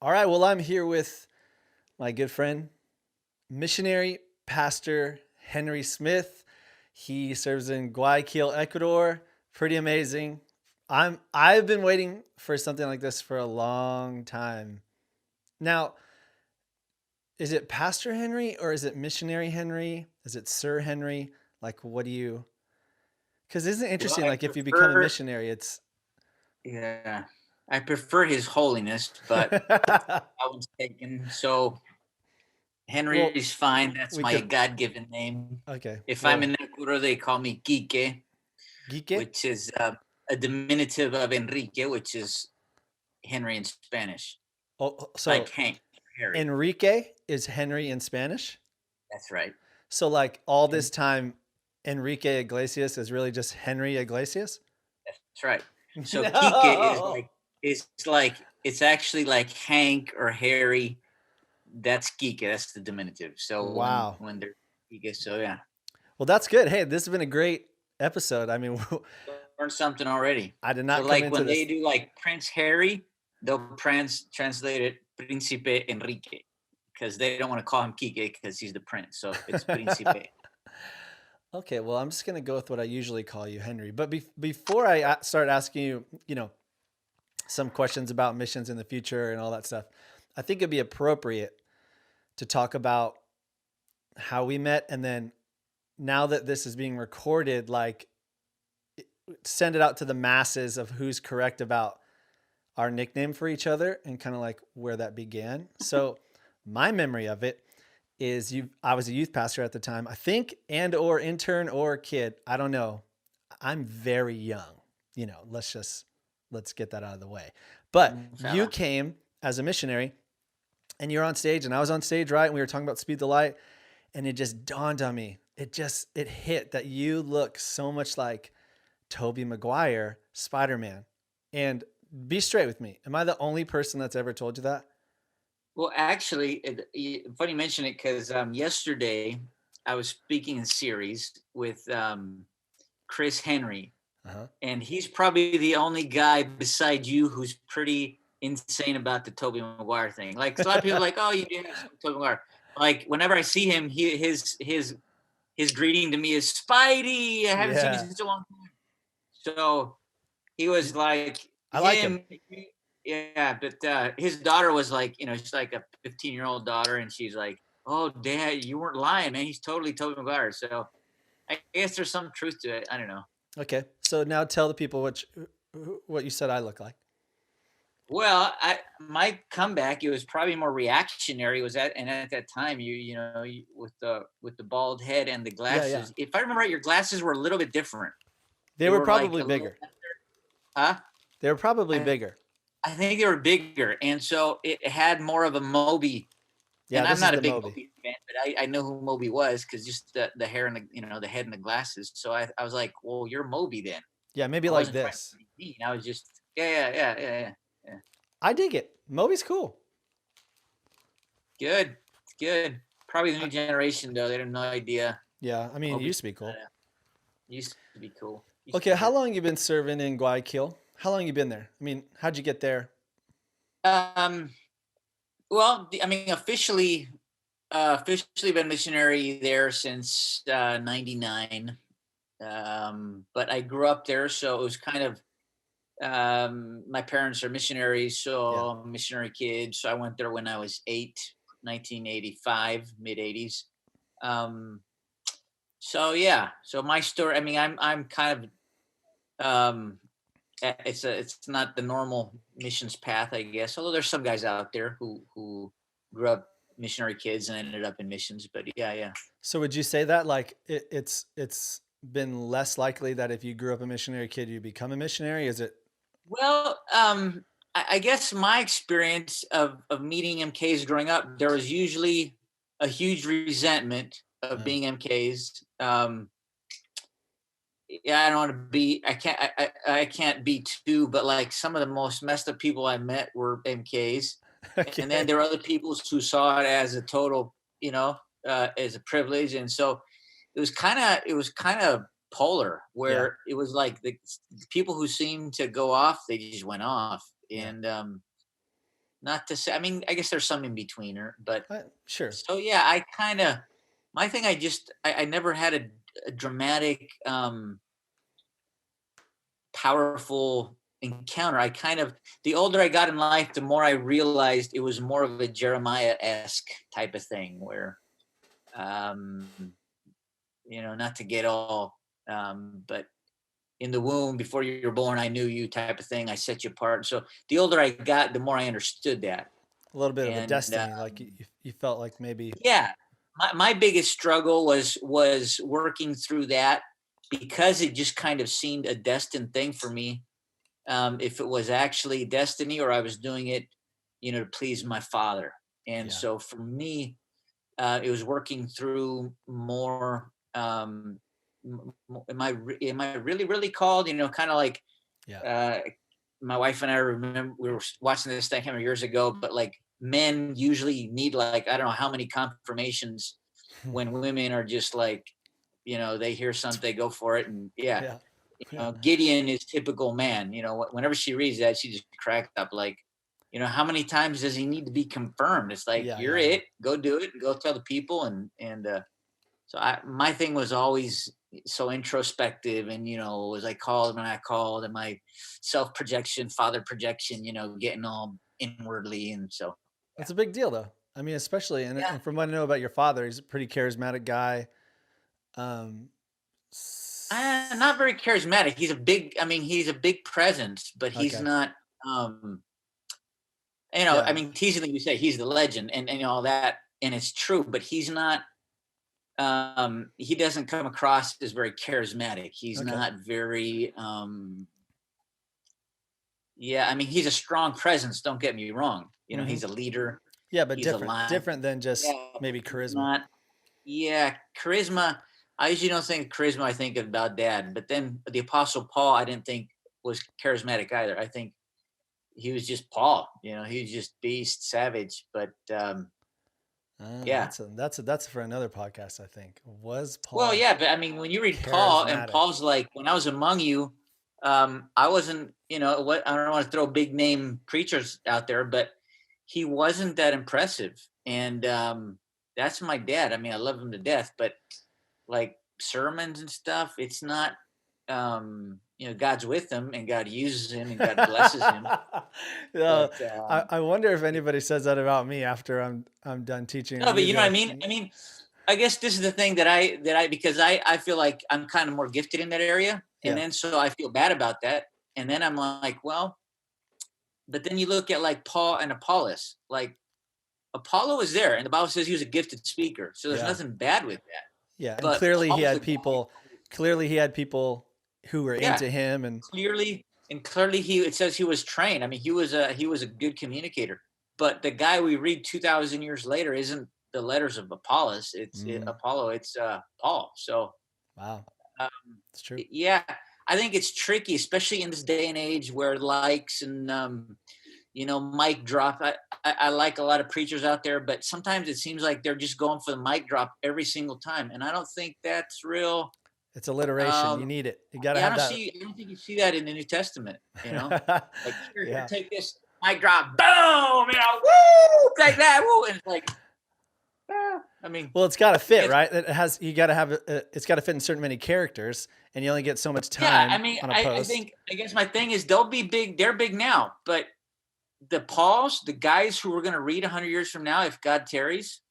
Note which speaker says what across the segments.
Speaker 1: All right. Well, I'm here with my good friend, missionary pastor Henry Smith. He serves in Guayaquil, Ecuador. Pretty amazing. I've been waiting for something like this for a long time. Now, is it Pastor Henry or is it Missionary Henry? Is it Sir Henry? Like, what do you? Because isn't it
Speaker 2: Well,
Speaker 1: interesting?
Speaker 2: I
Speaker 1: Like, if you become a
Speaker 2: prefer,
Speaker 1: missionary, it's
Speaker 2: yeah, I prefer His Holiness, but I was taken. So
Speaker 1: well,
Speaker 2: Henry's fine. That's
Speaker 1: we
Speaker 2: my
Speaker 1: could.
Speaker 2: God-given name.
Speaker 1: Okay.
Speaker 2: If I'm
Speaker 1: Well,
Speaker 2: in Ecuador, they call me Quique,
Speaker 1: Guike.
Speaker 2: which is a diminutive of Enrique, which is Henry in Spanish,
Speaker 1: Oh,
Speaker 2: like
Speaker 1: so
Speaker 2: Hank, Harry.
Speaker 1: Enrique is Henry in Spanish.
Speaker 2: That's right.
Speaker 1: So like all
Speaker 2: And
Speaker 1: this time, Enrique Iglesias is really just Henry Iglesias.
Speaker 2: that's right. So Quique
Speaker 1: No.
Speaker 2: is like it's actually like Hank or Harry. That's Quique. That's the diminutive. So when
Speaker 1: Wow.
Speaker 2: when they're Quique, so yeah.
Speaker 1: Well, that's good. Hey, this has been a great episode. I mean,
Speaker 2: Learned something already.
Speaker 1: I did
Speaker 2: So
Speaker 1: not come
Speaker 2: like
Speaker 1: into
Speaker 2: when they
Speaker 1: this.
Speaker 2: do like Prince Harry, they'll translate it Príncipe Enrique because they don't want to call him Kike because he's the prince. So it's Príncipe.
Speaker 1: Okay, well, I'm just gonna go with what I usually call you, Henry. But before I start asking you, some questions about missions in the future and all that stuff, I think it'd be appropriate to talk about how we met, and then now that this is being recorded, like send it out to the masses of who's correct about our nickname for each other and kind of like where that began. So my memory of it is I was a youth pastor at the time, I think, and or intern or kid. I don't know. I'm very young. Let's get that out of the way. But
Speaker 2: Young
Speaker 1: you
Speaker 2: fella.
Speaker 1: came as a missionary and you're on stage and I was on stage, right? And we were talking about Speed the Light and it just dawned on me. It hit that you look so much like Tobey Maguire, Spider-Man. And be straight with me. Am I the only person that's ever told you that?
Speaker 2: Well, actually, funny you mention it because yesterday I was speaking in series with Chris Henry,
Speaker 1: Uh-huh.
Speaker 2: and he's probably the only guy beside you who's pretty insane about the Toby Maguire thing. Like a lot of people are like, oh, you do have some Toby Maguire. Like whenever I see him, his greeting to me is Spidey. I haven't seen you
Speaker 1: Yeah.
Speaker 2: in such a long time. So he was like
Speaker 1: I like him.
Speaker 2: him. Yeah, but his daughter was like, she's like a 15-year-old daughter, and she's like, "Oh, Dad, you weren't lying, man. He's totally Toby Maguire." So I guess there's some truth to it. I don't know.
Speaker 1: Okay. So now tell the people what you said I look like.
Speaker 2: Well, my comeback, it was probably more reactionary. Was that and at that time with the bald head and the
Speaker 1: Yeah, yeah.
Speaker 2: glasses. If I remember right, your glasses were a little bit different.
Speaker 1: They
Speaker 2: They
Speaker 1: were
Speaker 2: were like
Speaker 1: probably
Speaker 2: a little,
Speaker 1: bigger.
Speaker 2: huh?
Speaker 1: They were probably
Speaker 2: I,
Speaker 1: bigger.
Speaker 2: I think they were bigger, and so it had more of a Moby.
Speaker 1: Yeah,
Speaker 2: And I'm
Speaker 1: this is
Speaker 2: not a
Speaker 1: the
Speaker 2: big
Speaker 1: Moby.
Speaker 2: Moby fan, but I know who Moby was because just the hair and the head and the glasses. So I was like, well, you're Moby then.
Speaker 1: Yeah, maybe
Speaker 2: I
Speaker 1: like
Speaker 2: wasn't trying to
Speaker 1: this.
Speaker 2: be mean. I was just yeah.
Speaker 1: I dig it. Moby's cool.
Speaker 2: Good, it's good. Probably the new generation though. They have no idea.
Speaker 1: Yeah, I mean, it
Speaker 2: Moby
Speaker 1: used to be cool.
Speaker 2: used to be cool. Used to
Speaker 1: Okay,
Speaker 2: be
Speaker 1: how
Speaker 2: good.
Speaker 1: long you been serving in Guayaquil? How long you been there? I mean, how'd you get there?
Speaker 2: Um. Well, I mean, officially been missionary there since '99. But I grew up there, so it was kind of my parents are missionaries,
Speaker 1: Yeah.
Speaker 2: so I'm a missionary kid. So I went there when I was 8, 1985, mid 80s. Um, so yeah, so my story. I mean, I'm kind of it's not the normal missions path, I guess. Although there's some guys out there who grew up missionary kids and ended up in missions. But yeah.
Speaker 1: So would you say that like it's been less likely that if you grew up a missionary kid, you become a missionary? Is it?
Speaker 2: Well, I guess my experience of meeting MKs growing up, there was usually a huge resentment of
Speaker 1: Uh,
Speaker 2: being MKs. Yeah, I don't want to be. I can't be too. But like some of the most messed up people I met were MKs, and then
Speaker 1: okay.
Speaker 2: there were other people who saw it as a total, as a privilege, and so it was kind of polar
Speaker 1: Yeah.
Speaker 2: where it was like the people who seemed to go off, they just went off,
Speaker 1: Yeah.
Speaker 2: and not to say, I mean, I guess there's some in betweener, but
Speaker 1: Sure.
Speaker 2: so yeah, I kind of, my thing, I never had a dramatic, powerful encounter. I kind of, the older I got in life, the more I realized it was more of a Jeremiah-esque type of thing where, um, not to get all, but in the womb before you were born, I knew you type of thing. I set you apart. So the older I got, the more I understood that.
Speaker 1: A little bit of a
Speaker 2: And
Speaker 1: destiny, like you felt like maybe.
Speaker 2: yeah, my biggest struggle was working through that because it just kind of seemed a destined thing for me. If it was actually destiny or I was doing it, to please my father. And
Speaker 1: Yeah.
Speaker 2: so for me, it was working through more. Am I really really called? Kind of like
Speaker 1: Yeah.
Speaker 2: uh, my wife and I remember we were watching this thing years ago, but like men usually need like I don't know how many confirmations when women are just like, they hear something, they go for it, and yeah,
Speaker 1: Yeah. Yeah.
Speaker 2: Gideon is typical man. Whenever she reads that, she just cracked up like, how many times does he need to be confirmed? It's like
Speaker 1: Yeah.
Speaker 2: you're
Speaker 1: Yeah. Yeah.
Speaker 2: it, go do it, and go tell the people, and so my thing was always so introspective, and was I called when I called, and my self projection, father projection, getting all inwardly, and so
Speaker 1: That's a big deal, though. I mean, especially,
Speaker 2: yeah,
Speaker 1: and from what I know about your father, he's a pretty charismatic guy. Um,
Speaker 2: not very charismatic. He's a big, I mean, he's a big presence, but he's
Speaker 1: okay.
Speaker 2: not. Um, I
Speaker 1: Yeah.
Speaker 2: mean, teasingly we say he's the legend, and all that, and it's true, but he's not. He doesn't come across as very charismatic. He's
Speaker 1: Okay.
Speaker 2: not very. Yeah, I mean, he's a strong presence. Don't get me wrong.
Speaker 1: Hmm.
Speaker 2: He's a leader.
Speaker 1: Yeah, but
Speaker 2: He's a
Speaker 1: different,
Speaker 2: lion.
Speaker 1: different than just
Speaker 2: Yeah, but
Speaker 1: maybe
Speaker 2: he's
Speaker 1: charisma.
Speaker 2: not. Yeah, charisma. I usually don't think charisma. I think about dad. But then the Apostle Paul, I didn't think was charismatic either. I think he was just Paul. He was just beast, savage. But yeah.
Speaker 1: That's for another podcast, I think. Was
Speaker 2: Well,
Speaker 1: Paul
Speaker 2: yeah, but I mean, when you read Paul, and
Speaker 1: charismatic?
Speaker 2: Paul's like, when I was among you, I wasn't, what I don't want to throw big name preachers out there, but he wasn't that impressive. And that's my dad. I mean, I love him to death, but like sermons and stuff, it's not, God's with him and God uses him and God blesses him.
Speaker 1: Yeah,
Speaker 2: But
Speaker 1: I wonder if anybody says that about me after I'm done teaching.
Speaker 2: no,
Speaker 1: I'm
Speaker 2: but
Speaker 1: gonna
Speaker 2: you
Speaker 1: be
Speaker 2: know what I
Speaker 1: like,
Speaker 2: mean? I mean, I guess this is the thing because I feel like I'm kind of more gifted in that area. And
Speaker 1: yeah,
Speaker 2: then so I feel bad about that. And then I'm like, well, but then you look at like Paul and Apollos. Like Apollo is there, and the Bible says he was a gifted speaker. So there's
Speaker 1: yeah,
Speaker 2: nothing bad with that.
Speaker 1: yeah. And
Speaker 2: But
Speaker 1: clearly
Speaker 2: Paul's the guy,
Speaker 1: he had people who were
Speaker 2: yeah,
Speaker 1: into him, and
Speaker 2: clearly it says he was trained. I mean, he was a good communicator. But the guy we read 2,000 years later isn't the letters of Apollos.
Speaker 1: mm,
Speaker 2: Apollo. It's Paul. So
Speaker 1: wow,
Speaker 2: um,
Speaker 1: it's true.
Speaker 2: yeah, I think it's tricky, especially in this day and age where likes and mic drop. I like a lot of preachers out there, but sometimes it seems like they're just going for the mic drop every single time, and I don't think that's real.
Speaker 1: It's alliteration. You
Speaker 2: Um,
Speaker 1: need it. You got to
Speaker 2: yeah,
Speaker 1: have that.
Speaker 2: I don't think you see that in the New Testament. Like here,
Speaker 1: Yeah.
Speaker 2: take this mic drop, boom, woo, like that, woo, and it's like, I mean,
Speaker 1: Well, it's got to fit,
Speaker 2: it's
Speaker 1: right? It has. You got to have. It's got to fit in certain many characters, and you only get so much
Speaker 2: yeah. I
Speaker 1: time
Speaker 2: mean,
Speaker 1: on a
Speaker 2: I
Speaker 1: post.
Speaker 2: think I guess my thing is they'll be big. They're big now, but the Pauls, the guys who we're going to read 100 years from now, if God tarries,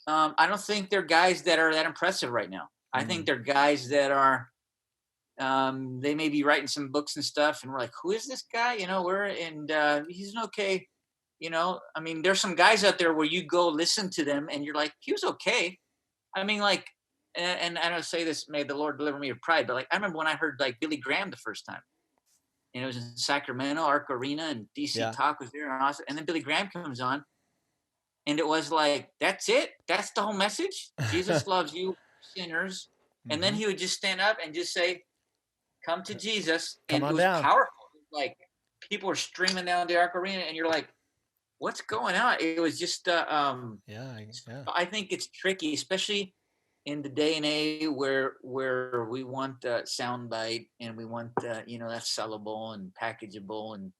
Speaker 2: I don't think they're guys that are that impressive right now. I think
Speaker 1: Mm,
Speaker 2: they're guys that are, they may be writing some books and stuff, and we're like, who is this guy? He's an okay, I mean, there's some guys out there where you go listen to them and you're like, he was okay. I mean, like, and I don't say this, may the Lord deliver me of pride, but like, I remember when I heard like Billy Graham the first time, and it was in Sacramento, Arc Arena, and DC
Speaker 1: yeah.
Speaker 2: Talk was there, and then Billy Graham comes on, and it was like, that's it, that's the whole message. Jesus loves you, sinners, and then
Speaker 1: Hmm.
Speaker 2: he would just stand up and just say, "Come to Jesus,"
Speaker 1: Come
Speaker 2: and it
Speaker 1: on
Speaker 2: was
Speaker 1: down.
Speaker 2: powerful. Like people were streaming down the Arc Arena, and you're like, "What's going on?" It was just,
Speaker 1: Yeah. Yeah.
Speaker 2: I think it's tricky, especially in the day and age where we want soundbite and we want that's sellable and packageable, and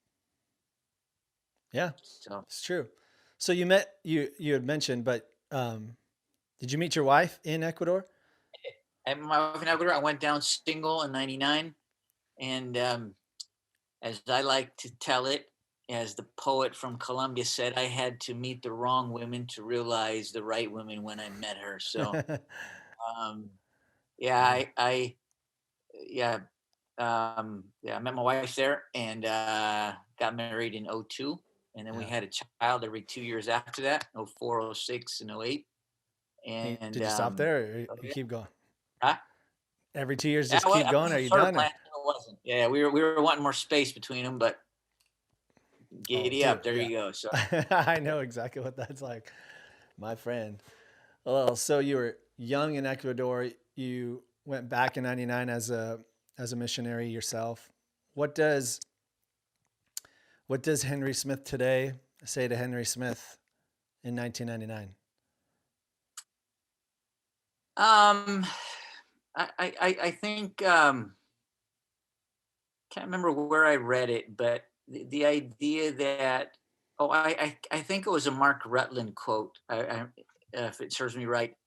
Speaker 1: Yeah,
Speaker 2: So
Speaker 1: it's true. So you had mentioned, but did you meet your wife in Ecuador?
Speaker 2: and my wife and I went down single in '99, and as I like to tell it, as the poet from Colombia said, I had to meet the wrong women to realize the right women when I met her. So um, yeah,
Speaker 1: Yeah,
Speaker 2: yeah, yeah, I met my wife there and got married in '02. And then we
Speaker 1: yeah.
Speaker 2: had a child every 2 years after that, '04, '06, and '08. And
Speaker 1: Did you stop there, or
Speaker 2: so,
Speaker 1: you
Speaker 2: yeah,
Speaker 1: keep going?
Speaker 2: huh?
Speaker 1: Every 2 years,
Speaker 2: Yeah,
Speaker 1: just
Speaker 2: well,
Speaker 1: keep
Speaker 2: I
Speaker 1: going? Are
Speaker 2: was
Speaker 1: you
Speaker 2: sort of
Speaker 1: done? Or
Speaker 2: planning, it wasn't. Yeah, we were wanting more space between them, but
Speaker 1: oh,
Speaker 2: giddy
Speaker 1: two,
Speaker 2: up, there
Speaker 1: yeah.
Speaker 2: you go. So
Speaker 1: I know exactly what that's like, my friend. Well, so you were young in Ecuador. You went back in '99 as a missionary yourself. What does what does Henry Smith today say to Henry Smith in 1999?
Speaker 2: um, I think can't remember where I read it, but the idea that I think it was a Mark Rutland quote, if it serves me right,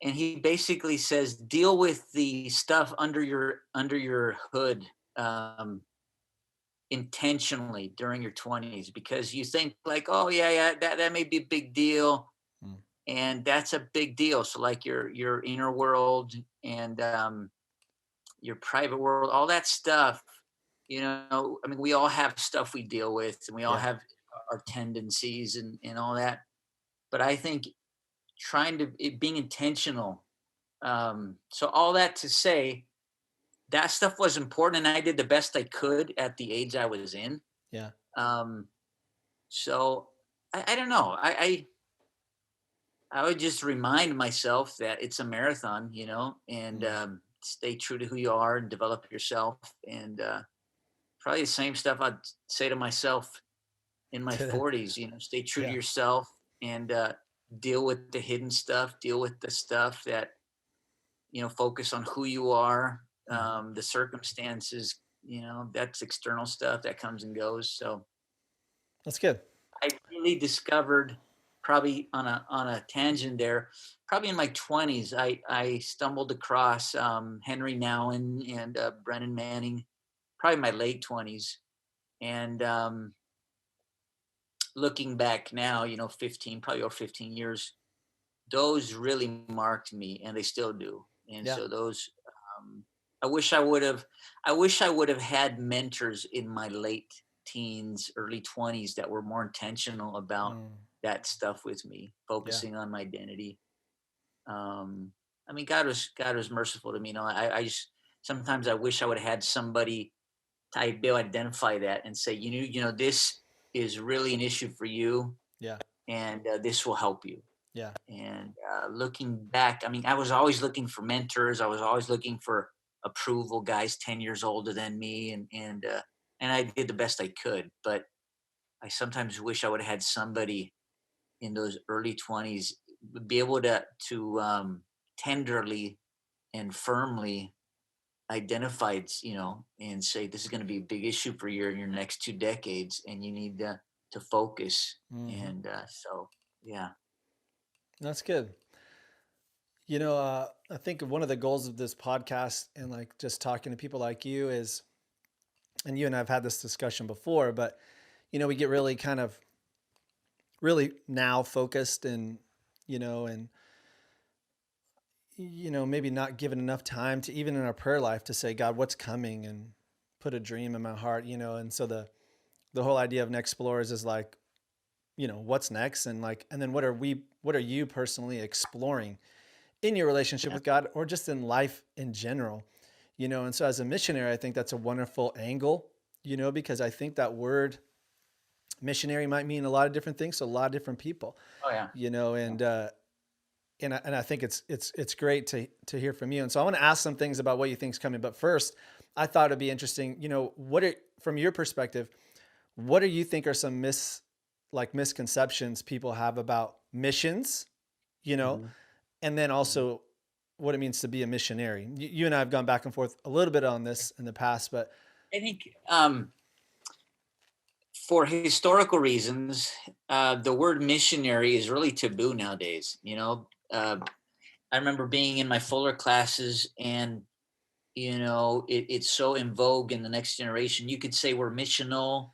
Speaker 2: and he basically says, "Deal with the stuff under your hood intentionally during your 20s, because you think like, oh yeah, that may be a big deal,
Speaker 1: Mm,
Speaker 2: and that's a big deal. So like your inner world and your private world, all that stuff. I mean, we all have stuff we deal with, and we all
Speaker 1: yeah,
Speaker 2: have our tendencies and all that. But I think being intentional. So all that to say, that stuff was important, and I did the best I could at the age I was in.
Speaker 1: yeah,
Speaker 2: Um, so I don't know. I would just remind myself that it's a marathon, and
Speaker 1: mm.
Speaker 2: stay true to who you are and develop yourself. And probably the same stuff I'd say to myself in my
Speaker 1: Today.
Speaker 2: 40s. Stay true to
Speaker 1: Yeah,
Speaker 2: yourself and deal with the hidden stuff. Deal with the stuff that focus on who you are.
Speaker 1: hmm,
Speaker 2: The circumstances. That's external stuff that comes and goes. So
Speaker 1: that's good.
Speaker 2: I really discovered, probably on a tangent there, probably in my 20s, I stumbled across Henry Nouwen and Brennan Manning, probably my late 20s. And looking back now, 15, probably over 15 years, those really marked me, and they still do. And
Speaker 1: Yeah,
Speaker 2: so those, um, I wish I would have, I wish I would have had mentors in my late teens, early 20s that were more intentional about
Speaker 1: mm,
Speaker 2: that stuff with me,
Speaker 1: yeah,
Speaker 2: focusing on my identity. Um, I mean, God was merciful to me. I just sometimes I wish I would have had somebody to be able to identify that and say, this is really an issue for you,
Speaker 1: yeah,
Speaker 2: and this will help you.
Speaker 1: yeah.
Speaker 2: And looking back, I mean, I was always looking for mentors. I was always looking for approval, guys 10 years older than me, and I did the best I could. But I sometimes wish I would have had somebody in those early 20s be able to tenderly and firmly identify, and say this is going to be a big issue for you in your next 2 decades, and you need to focus.
Speaker 1: Hmm.
Speaker 2: And so, yeah.
Speaker 1: That's good. I think one of the goals of this podcast and like just talking to people like you is, and you and I've had this discussion before, but we get really kind of really now focused and, and maybe not given enough time to even in our prayer life to say, God, what's coming, and put a dream in my heart, and so the whole idea of Next Explorers is like, what's next, and like, and then what are you personally exploring in your relationship
Speaker 2: Yeah.
Speaker 1: with God or just in life in general, and so as a missionary, I think that's a wonderful angle, because I think that word missionary might mean a lot of different things to a lot of different people,
Speaker 2: Oh yeah. Yeah.
Speaker 1: and I think it's great to hear from you. And so I want to ask some things about what you think is coming. But first, I thought it'd be interesting. What are, from your perspective, what do you think are some misconceptions people have about missions? You know,
Speaker 2: Hmm.
Speaker 1: and then
Speaker 2: Hmm.
Speaker 1: also what it means to be a missionary. You and I have gone back and forth a little bit on this in the past, but
Speaker 2: I think for historical reasons, the word missionary is really taboo nowadays. I remember being in my Fuller classes, and it's so in vogue in the next generation. You could say we're missional,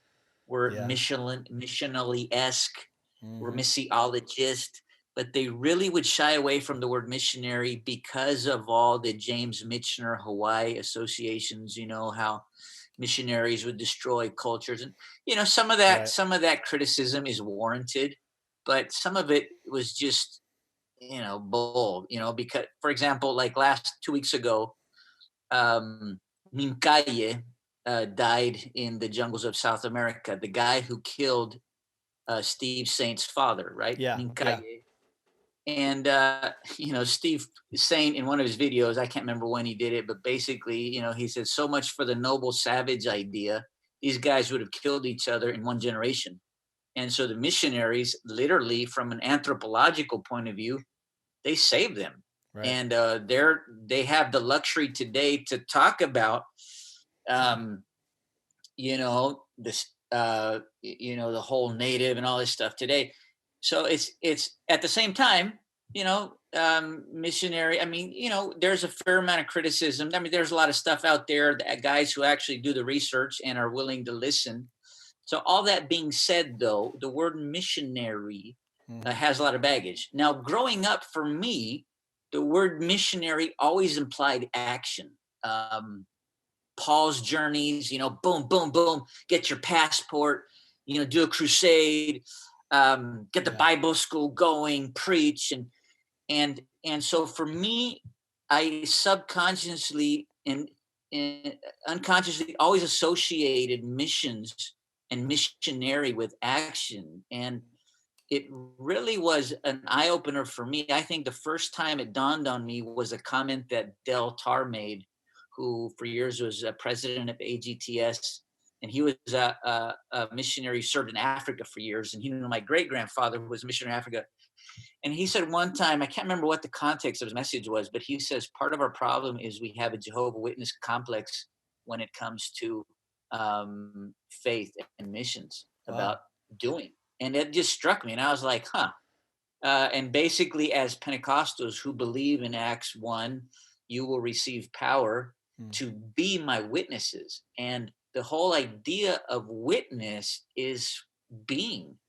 Speaker 2: we're
Speaker 1: Yeah.
Speaker 2: missionally-esque, we're
Speaker 1: Hmm.
Speaker 2: missiologist, but they really would shy away from the word missionary because of all the James Michener Hawaii associations. How missionaries would destroy cultures, and some of that
Speaker 1: Right.
Speaker 2: some of that criticism is warranted, but some of it was just bull. Because, for example, like last 2 weeks ago, um, Mincaye died in the jungles of South America. The guy who killed Steve Saint's father, right?
Speaker 1: Yeah. Yeah.
Speaker 2: Mincaye. And Steve Saint, in one of his videos, I can't remember when he did it, but basically, he said, so much for the noble savage idea. These guys would have killed each other in one generation. And so the missionaries, literally, from an anthropological point of view, they saved them.
Speaker 1: Right.
Speaker 2: And they have the luxury today to talk about um, this the whole native and all this stuff today. So it's at the same time, missionary. I mean, there's a fair amount of criticism. I mean, there's a lot of stuff out there that guys who actually do the research and are willing to listen. So all that being said, though, the word missionary
Speaker 1: Hmm.
Speaker 2: has a lot of baggage. Now, growing up for me, the word missionary always implied action. Um, Paul's journeys, boom, boom, boom, get your passport, do a crusade, get the
Speaker 1: Yeah.
Speaker 2: Bible school going, preach, and so for me, I subconsciously and unconsciously always associated missions and missionary with action, and it really was an eye opener for me. I think the first time it dawned on me was a comment that Del Tar made, who for years was a president of AGTS. And he was a missionary who served in Africa for years. And my great grandfather was a missionary in Africa. And he said one time, I can't remember what the context of his message was, but he says part of our problem is we have a Jehovah Witness complex when it comes to faith and missions about
Speaker 1: Wow.
Speaker 2: doing. And it just struck me. And I was like, huh. And basically, as Pentecostals who believe in Acts 1, you will receive power
Speaker 1: Mm.
Speaker 2: to be my witnesses. And the whole idea of witness is being,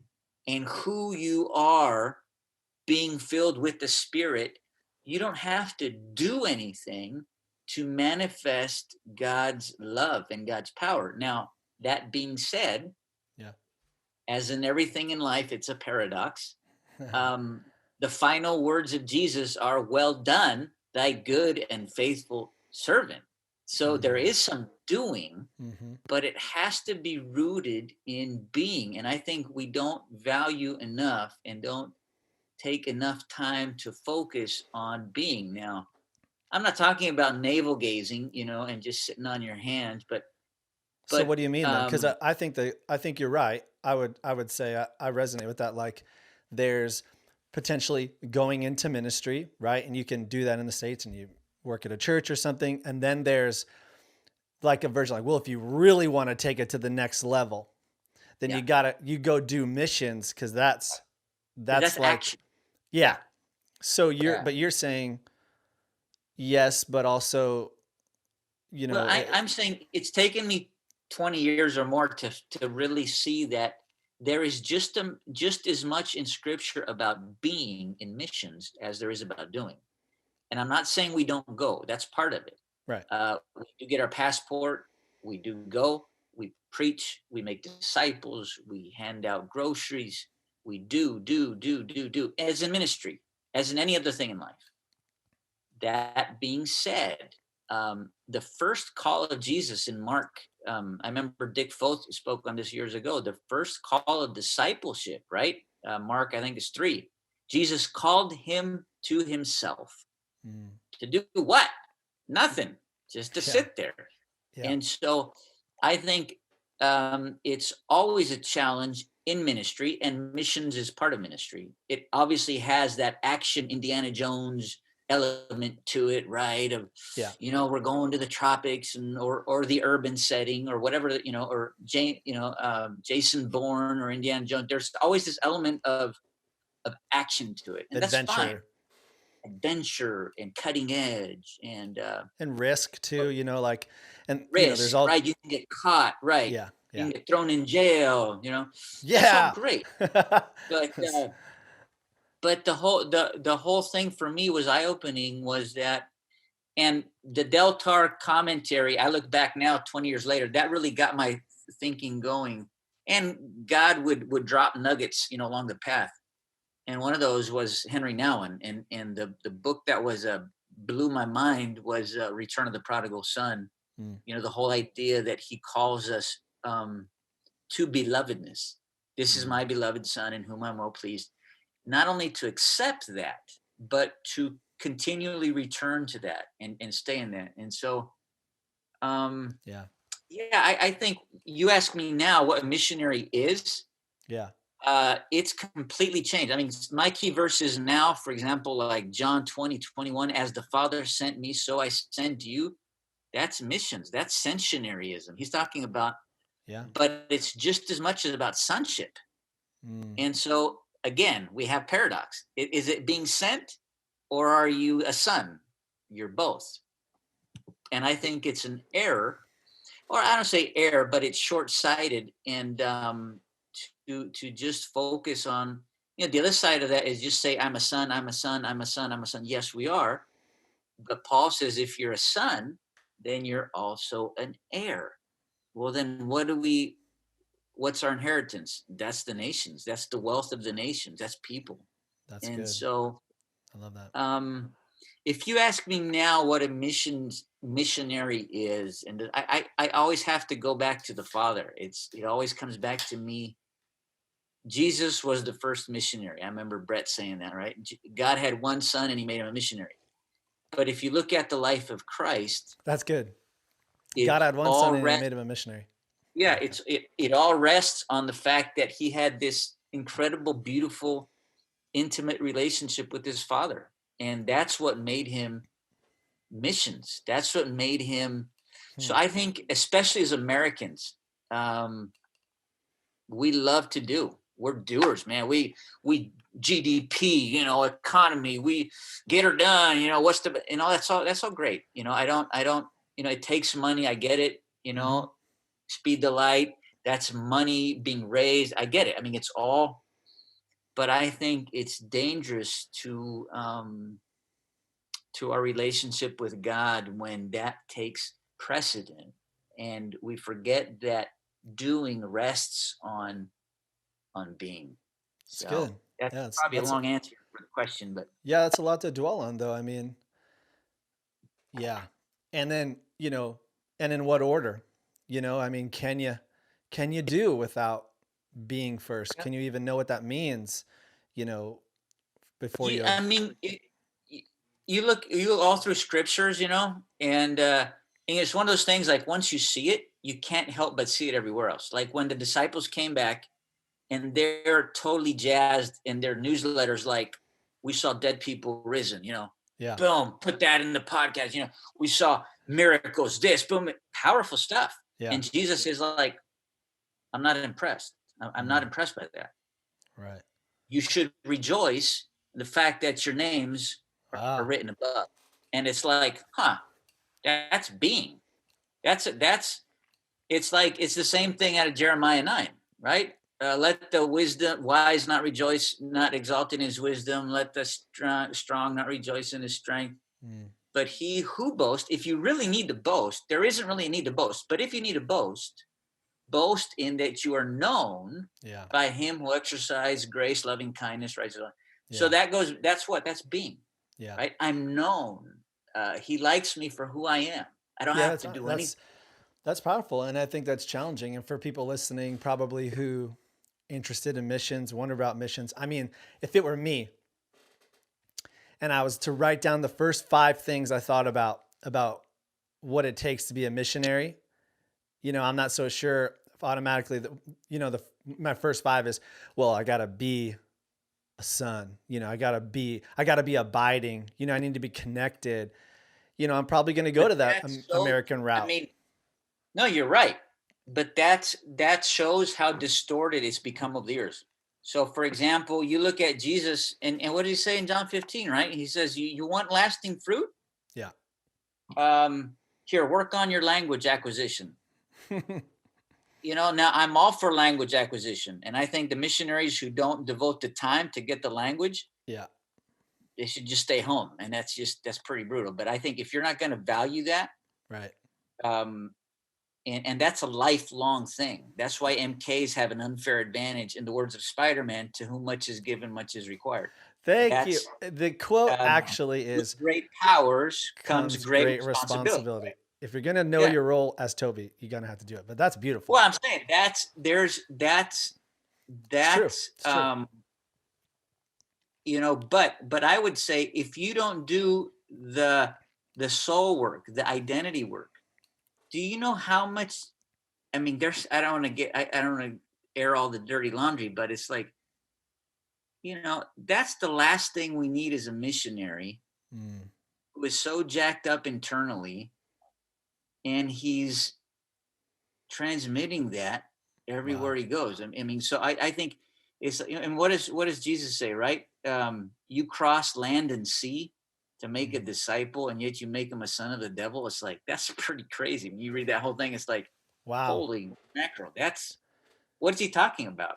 Speaker 2: and who you are, being filled with the Spirit. You don't have to do anything to manifest God's love and God's power. Now, that being said,
Speaker 1: Yeah.
Speaker 2: as in everything in life, it's a paradox. um, the final words of Jesus are, well done, thy good and faithful servant. So there
Speaker 1: Mm.
Speaker 2: is some doing,
Speaker 1: Hmm.
Speaker 2: but it has to be rooted in being. And I think we don't value enough and don't take enough time to focus on being. Now, I'm not talking about navel gazing, and just sitting on your hands,
Speaker 1: So
Speaker 2: but
Speaker 1: what do you mean then? Because I think you're right. I would say I resonate with that. Like, there's potentially going into ministry, right? And you can do that in the States, and you work at a church or something. And then there's like a version like, well, if you really want to take it to the next level, then
Speaker 2: yeah,
Speaker 1: you go do missions, because
Speaker 2: because
Speaker 1: that's
Speaker 2: that's
Speaker 1: like,
Speaker 2: action.
Speaker 1: yeah.
Speaker 2: Yeah,
Speaker 1: So
Speaker 2: yeah.
Speaker 1: you're saying yes, but also,
Speaker 2: Well,
Speaker 1: it,
Speaker 2: I'm saying it's taken me 20 years or more to really see that there is just as much in Scripture about being in missions as there is about doing. And I'm not saying we don't go. That's part of it.
Speaker 1: right.
Speaker 2: We do get our passport. We do go. We preach. We make disciples. We hand out groceries. We do, as in ministry, as in any other thing in life. That being said, the first call of Jesus in Mark, I remember Dick Foth spoke on this years ago. The first call of discipleship, right? Mark, I think, is 3. Jesus called him to himself
Speaker 1: Mm.
Speaker 2: to do what? Nothing, just to
Speaker 1: Yeah.
Speaker 2: sit there.
Speaker 1: Yeah.
Speaker 2: And so I think it's always a challenge in ministry, and missions is part of ministry. It obviously has that action Indiana Jones element to it, right? Of,
Speaker 1: Yeah.
Speaker 2: we're going to the tropics, and or the urban setting, or whatever, or Jason Bourne or Indiana Jones. There's always this element of action to it, and that's fine.
Speaker 1: Adventure
Speaker 2: Adventure and cutting edge and
Speaker 1: and risk too, like, and there's
Speaker 2: risk,
Speaker 1: all,
Speaker 2: right? You can get caught, right?
Speaker 1: yeah,
Speaker 2: You
Speaker 1: yeah,
Speaker 2: can get thrown in jail. That's all
Speaker 1: yeah.
Speaker 2: great, but
Speaker 1: That's-
Speaker 2: the whole thing for me was eye opening. Was that, and the Del Tar commentary? I look back now, 20 years later, that really got my thinking going. And God would drop nuggets, along the path. And one of those was Henry Nouwen, and the book that was blew my mind was Return of the Prodigal Son.
Speaker 1: mm,
Speaker 2: The whole idea that he calls us to belovedness. This is
Speaker 1: mm,
Speaker 2: my beloved son in whom I'm well pleased. Not only to accept that, but to continually return to that and stay in that. And so, um,
Speaker 1: yeah,
Speaker 2: yeah, I think you ask me now what a missionary is.
Speaker 1: yeah,
Speaker 2: It's completely changed. I mean, my key verses now, for example, like John 20:21, as the Father sent me, so I send you. That's missions. That's sensionaryism. He's talking about,
Speaker 1: yeah,
Speaker 2: but it's just as much as about sonship.
Speaker 1: mm,
Speaker 2: And so, again, we have paradox. Is it being sent, or are you a son? You're both. And I think it's an error, or I don't say error, but it's short-sighted. And to just focus on, the other side of that is just say, I'm a son, I'm a son, I'm a son, I'm a son. Yes, we are. But Paul says, if you're a son, then you're also an heir. Well, then what's our inheritance? That's the nations. That's the wealth of the nations. That's people.
Speaker 1: that's
Speaker 2: And
Speaker 1: good.
Speaker 2: so,
Speaker 1: I love that.
Speaker 2: if you ask me now what a missionary is, and I always have to go back to the Father. It always comes back to me. Jesus was the first missionary. I remember Brett saying that, right? God had one son and he made him a missionary. But if you look at the life of Christ,
Speaker 1: That's good. God
Speaker 2: it
Speaker 1: had one son
Speaker 2: all
Speaker 1: and he
Speaker 2: rests.
Speaker 1: made him a missionary. I
Speaker 2: Yeah,
Speaker 1: like that.
Speaker 2: it all rests on the fact that he had this incredible, beautiful, intimate relationship with his Father, and that's what made him missions. That's what made him.
Speaker 1: Hmm.
Speaker 2: So I think, especially as Americans, um, we love to do. We're doers, man. We GDP, economy. We get her done. What's the, that's all great. I don't. It takes money. I get it.
Speaker 1: Mm-hmm.
Speaker 2: Speed the light. That's money being raised. I get it. I mean, it's all. But I think it's dangerous to our relationship with God when that takes precedent, and we forget that doing rests on being.
Speaker 1: It's
Speaker 2: So
Speaker 1: good.
Speaker 2: that's
Speaker 1: Yeah,
Speaker 2: probably a long answer for the question, but
Speaker 1: yeah, that's a lot to dwell on though. I mean, yeah. And then, and in what order? I mean, can you do without being first?
Speaker 2: yeah.
Speaker 1: Can you even know what that means, you know, before
Speaker 2: you,
Speaker 1: you
Speaker 2: I mean, you you look all through scriptures, and it's one of those things, like once you see it, you can't help but see it everywhere else. Like when the disciples came back and they're totally jazzed in their newsletters, like, we saw dead people risen,
Speaker 1: yeah.
Speaker 2: boom, put that in the podcast, we saw miracles, this, boom, powerful stuff.
Speaker 1: Yeah.
Speaker 2: And Jesus is like, I'm not impressed. I'm not
Speaker 1: Mm,
Speaker 2: impressed by that.
Speaker 1: right.
Speaker 2: You should rejoice in the fact that your names are
Speaker 1: Ah,
Speaker 2: written above. And it's like, that's being. That's it's like, it's the same thing out of Jeremiah 9, right? Let the wise not rejoice, not exalt in his wisdom. Let the strong not rejoice in his strength.
Speaker 1: mm,
Speaker 2: But he who boasts, if you really need to boast, there isn't really a need to boast. But if you need to boast in that you are known
Speaker 1: yeah.
Speaker 2: by him who exercised grace, loving kindness, right? So
Speaker 1: Yeah.
Speaker 2: that's being,
Speaker 1: Yeah.
Speaker 2: right? I'm known. He likes me for who I am. I don't
Speaker 1: Yeah,
Speaker 2: have to do anything.
Speaker 1: that's powerful, and I think that's challenging. And for people listening, probably who interested in missions, wonder about missions. I mean, if it were me, and I was to write down the first 5 things I thought about what it takes to be a missionary, I'm not so sure if automatically my first 5 is, well, I gotta be a son. I gotta be abiding. I need to be connected. I'm probably going to go
Speaker 2: But
Speaker 1: to that
Speaker 2: that's so,
Speaker 1: American
Speaker 2: I
Speaker 1: route.
Speaker 2: mean, no, you're right. But that shows how distorted it's become over the years. So for example, you look at Jesus, and what did he say in John 15, right? He says, you want lasting fruit?
Speaker 1: Yeah.
Speaker 2: Here, work on your language acquisition. Now I'm all for language acquisition. And I think the missionaries who don't devote the time to get the language,
Speaker 1: Yeah.
Speaker 2: they should just stay home. And that's pretty brutal. But I think if you're not going to value that,
Speaker 1: Right.
Speaker 2: um, and that's a lifelong thing. That's why MKs have an unfair advantage. In the words of Spider-Man, to whom much is given, much is required.
Speaker 1: Thank you.
Speaker 2: That's
Speaker 1: The quote
Speaker 2: um,
Speaker 1: actually
Speaker 2: with
Speaker 1: is,
Speaker 2: great powers comes
Speaker 1: comes
Speaker 2: great
Speaker 1: great
Speaker 2: responsibility.
Speaker 1: responsibility. If you're going to know
Speaker 2: Yeah.
Speaker 1: your role as Toby, you're going to have to do it. But that's beautiful.
Speaker 2: Well, I'm saying
Speaker 1: It's true.
Speaker 2: that's
Speaker 1: It's true.
Speaker 2: but I would say if you don't do the soul work, the identity work, do you know how much? I mean, there's I don't want to get I don't want to air all the dirty laundry, but it's like, that's the last thing we need as a missionary
Speaker 1: Mm,
Speaker 2: who is so jacked up internally, and he's transmitting that everywhere
Speaker 1: wow.
Speaker 2: he goes. I mean, so I think and what does Jesus say, right? You cross land and sea to make a
Speaker 1: Mm,
Speaker 2: disciple, and yet you make him a son of the devil. It's like, that's pretty crazy. When you read that whole thing, it's like,
Speaker 1: wow.
Speaker 2: holy mackerel. That's What is he talking about?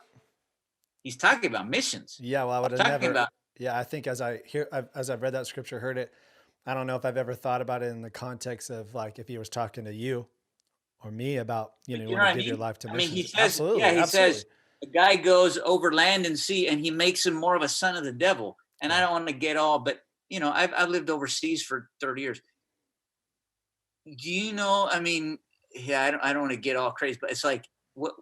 Speaker 2: He's talking about missions.
Speaker 1: Yeah. Well, I would
Speaker 2: He's
Speaker 1: have
Speaker 2: talking
Speaker 1: never.
Speaker 2: about,
Speaker 1: Yeah. I think as I've read that scripture, heard it, I don't know if I've ever thought about it in the context of like if he was talking to you or me about, you
Speaker 2: you know
Speaker 1: want
Speaker 2: what
Speaker 1: to
Speaker 2: I
Speaker 1: give your
Speaker 2: mean?
Speaker 1: life to
Speaker 2: I mean, he
Speaker 1: missions.
Speaker 2: says, yeah,
Speaker 1: Absolutely.
Speaker 2: he
Speaker 1: Absolutely.
Speaker 2: says a guy goes over land and sea, and he makes him more of a son of the devil. And I
Speaker 1: Yeah.
Speaker 2: don't want to get all, but I've lived overseas for 30 years. Do you know? I mean, yeah, I don't want to get all crazy, but it's like, what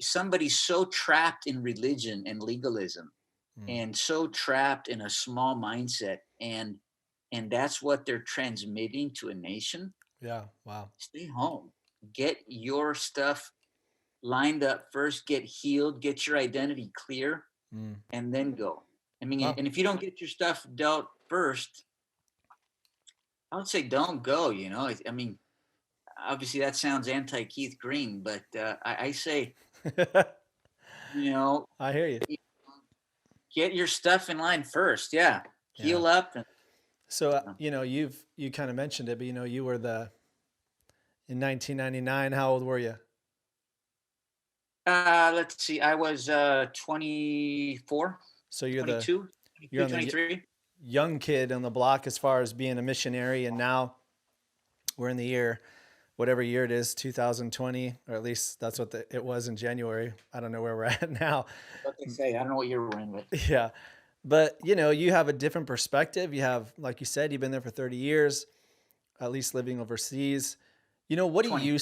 Speaker 2: somebody's so trapped in religion and legalism,
Speaker 1: Mm,
Speaker 2: and so trapped in a small mindset, and that's what they're transmitting to a nation.
Speaker 1: yeah. Wow.
Speaker 2: Stay home, get your stuff lined up first, get healed, get your identity clear,
Speaker 1: Mm,
Speaker 2: and then go. I mean,
Speaker 1: wow.
Speaker 2: and if you don't get your stuff dealt first, I would say don't go. I mean, obviously that sounds anti Keith Green, but I say, you know,
Speaker 1: I hear you.
Speaker 2: get your stuff in line first. Yeah,
Speaker 1: Yeah.
Speaker 2: heal up, and
Speaker 1: So,
Speaker 2: you know.
Speaker 1: you kind of mentioned it, but you were in 1999. How old were you?
Speaker 2: Let's see. I was 24,
Speaker 1: So
Speaker 2: 22,
Speaker 1: you're
Speaker 2: 22,
Speaker 1: on the
Speaker 2: 23.
Speaker 1: young kid on the block as far as being a missionary, and now we're in the year, whatever year it is, 2020, or at least that's what it was in January. I don't know where we're at now.
Speaker 2: What they say. I don't know what year we're in, but
Speaker 1: Yeah. But you have a different perspective. You have, like you said, you've been there for 30 years, at least living overseas. What do
Speaker 2: 20.
Speaker 1: you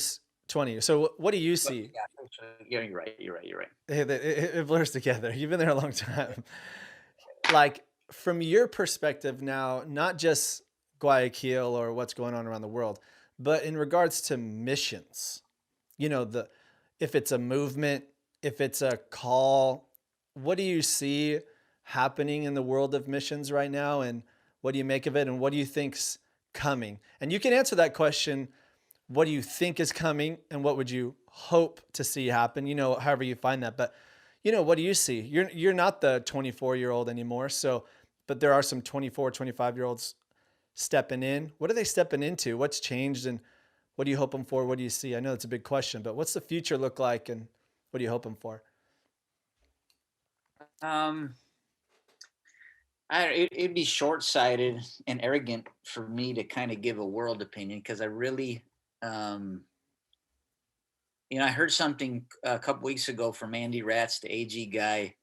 Speaker 1: 20? So what do you
Speaker 2: But
Speaker 1: see?
Speaker 2: yeah, yeah, you're right. You're right. You're right.
Speaker 1: It blurs together. You've been there a long time. Like from your perspective now, not just Guayaquil or what's going on around the world, but in regards to missions, the if it's a movement, if it's a call, what do you see happening in the world of missions right now, and what do you make of it, and what do you think's coming? And you can answer that question, what do you think is coming and what would you hope to see happen, however you find that. But what do you see? You're not the 24-year-old anymore, so but there are some 24, 25-year-olds stepping in. What are they stepping into? What's changed, and what are you hoping for? What do you see? I know it's a big question, but what's the future look like, and what are you hoping for?
Speaker 2: Um, it'd be short-sighted and arrogant for me to kind of give a world opinion, because I really, um, I heard something a couple weeks ago from Andy Ratz, the AG guy,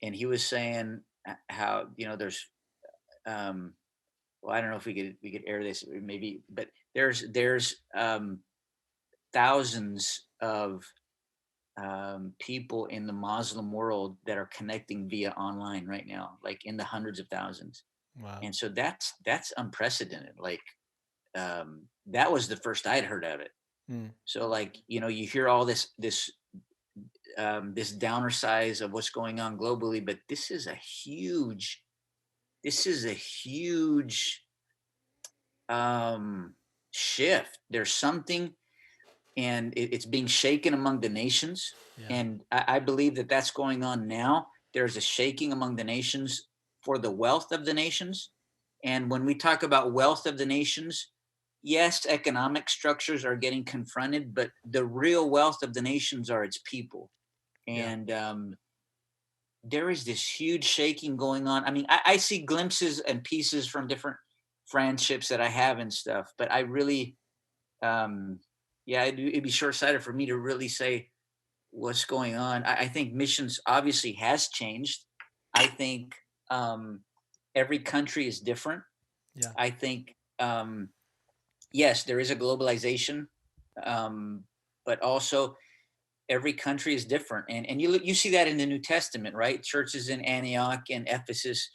Speaker 2: and he was saying how there's, um, well, I don't know if we could air this maybe, but there's thousands of people in the Muslim world that are connecting via online right now, like in the hundreds of thousands.
Speaker 1: Wow.
Speaker 2: And so that's unprecedented. Like, that was the first I'd heard of it.
Speaker 1: Mm,
Speaker 2: So like, you hear all this this downer size of what's going on globally, but this is a huge um, shift. There's something, and it's being shaken among the nations,
Speaker 1: Yeah.
Speaker 2: and I believe that that's going on now. There's a shaking among the nations for the wealth of the nations, and when we talk about wealth of the nations, yes, economic structures are getting confronted, but the real wealth of the nations are its people.
Speaker 1: Yeah.
Speaker 2: And there is this huge shaking going on. I mean, I see glimpses and pieces from different friendships that I have and stuff, but I really, um, yeah, it'd be short sighted for me to really say what's going on. I think missions obviously has changed. I think every country is different.
Speaker 1: Yeah.
Speaker 2: I think, yes, there is a globalization, um, but also every country is different, and you see that in the New Testament, right? Churches in Antioch and Ephesus,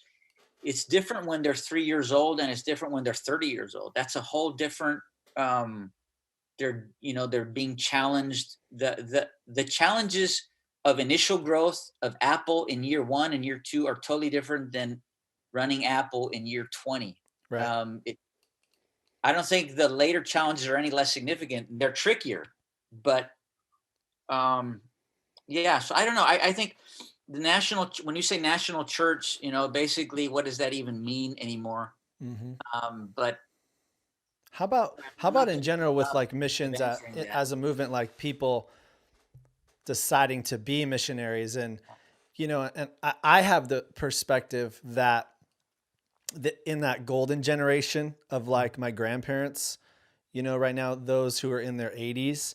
Speaker 2: it's different when they're 3 years old, and it's different when they're 30 years old. That's a whole different. They're being challenged. The challenges of initial growth of Apple in year one and year two are totally different than running Apple in year 20.
Speaker 1: Right.
Speaker 2: I don't think the later challenges are any less significant. They're trickier, but um, yeah. So I don't know. I think the when you say national church, basically, what does that even mean anymore?
Speaker 1: Hmm.
Speaker 2: But
Speaker 1: How
Speaker 2: I'm not
Speaker 1: about
Speaker 2: the
Speaker 1: in general with
Speaker 2: job
Speaker 1: like
Speaker 2: of
Speaker 1: missions
Speaker 2: answering that.
Speaker 1: as a movement, like people deciding to be missionaries, and and I have the perspective that in that golden generation of like my grandparents, right now, those who are in their 80s,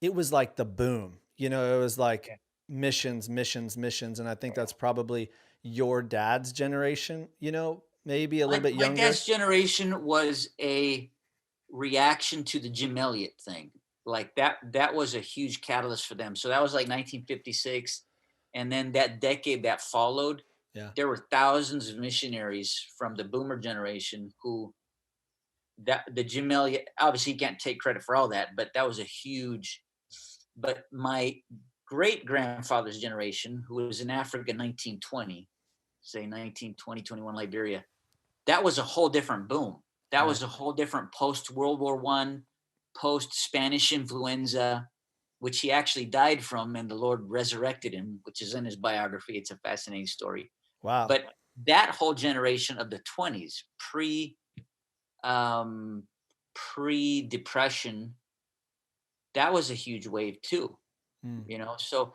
Speaker 1: it was like the boom. It was like
Speaker 2: Yeah.
Speaker 1: missions, missions, missions. And I think that's probably your dad's generation, maybe a little bit
Speaker 2: My
Speaker 1: younger.
Speaker 2: dad's generation was a reaction to the Jim Elliot thing. Like that was a huge catalyst for them. So that was like 1956, and then that decade that followed,
Speaker 1: Yeah.
Speaker 2: there were thousands of missionaries from the boomer generation who that the Jim Elliot, obviously you can't take credit for all that, but that was a huge. But my great grandfather's generation, who was in Africa in 1920, say 1920, 21, Liberia, that was a whole different boom. That
Speaker 1: Right.
Speaker 2: was a whole different post World War One, post Spanish influenza, which he actually died from, and the Lord resurrected him, which is in his biography. It's a fascinating story.
Speaker 1: Wow.
Speaker 2: But that whole generation of the 20s, um, pre depression, that was a huge wave too.
Speaker 1: Mm.
Speaker 2: So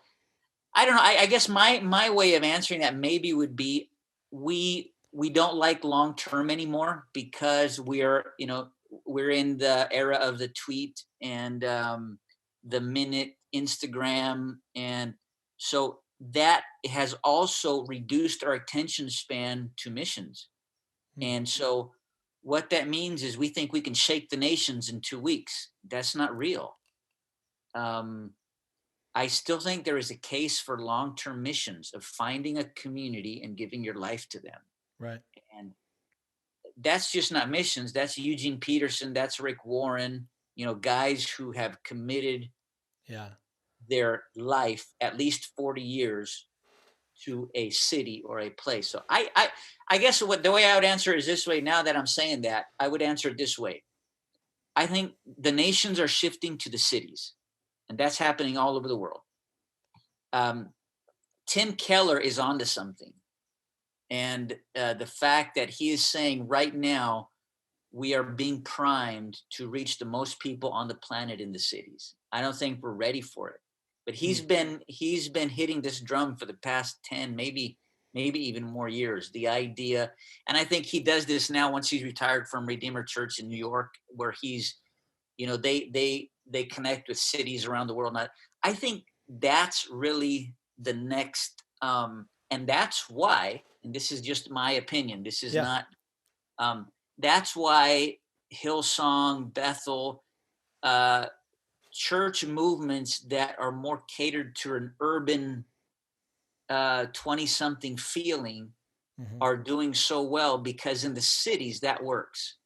Speaker 2: I don't know. I guess my way of answering that maybe would be we don't like long term anymore because we're in the era of the tweet and the minute Instagram, and so that has also reduced our attention span to missions.
Speaker 1: Mm.
Speaker 2: And so what that means is we think we can shake the nations in 2 weeks. That's not real. Um, I still think there is a case for long-term missions of finding a community and giving your life to them.
Speaker 1: Right.
Speaker 2: And that's just not missions. That's Eugene Peterson. That's Rick Warren. Guys who have committed
Speaker 1: Yeah.
Speaker 2: their life at least 40 years to a city or a place. So I guess what the way I would answer is this way. Now that I'm saying that, I would answer it this way. I think the nations are shifting to the cities, and that's happening all over the world. Um, Tim Keller is onto something. And the fact that he is saying right now, we are being primed to reach the most people on the planet in the cities. I don't think we're ready for it. But
Speaker 1: Mm.
Speaker 2: he's been hitting this drum for the past 10, maybe even more years. The idea, and I think he does this now once he's retired from Redeemer Church in New York, where they connect with cities around the world. And I think that's really the next, and that's why, and this is just my opinion. This is
Speaker 1: Yeah.
Speaker 2: not. That's why Hillsong, Bethel, uh, church movements that are more catered to an urban 20-something feeling
Speaker 1: Hmm.
Speaker 2: are doing so well because in the cities that works.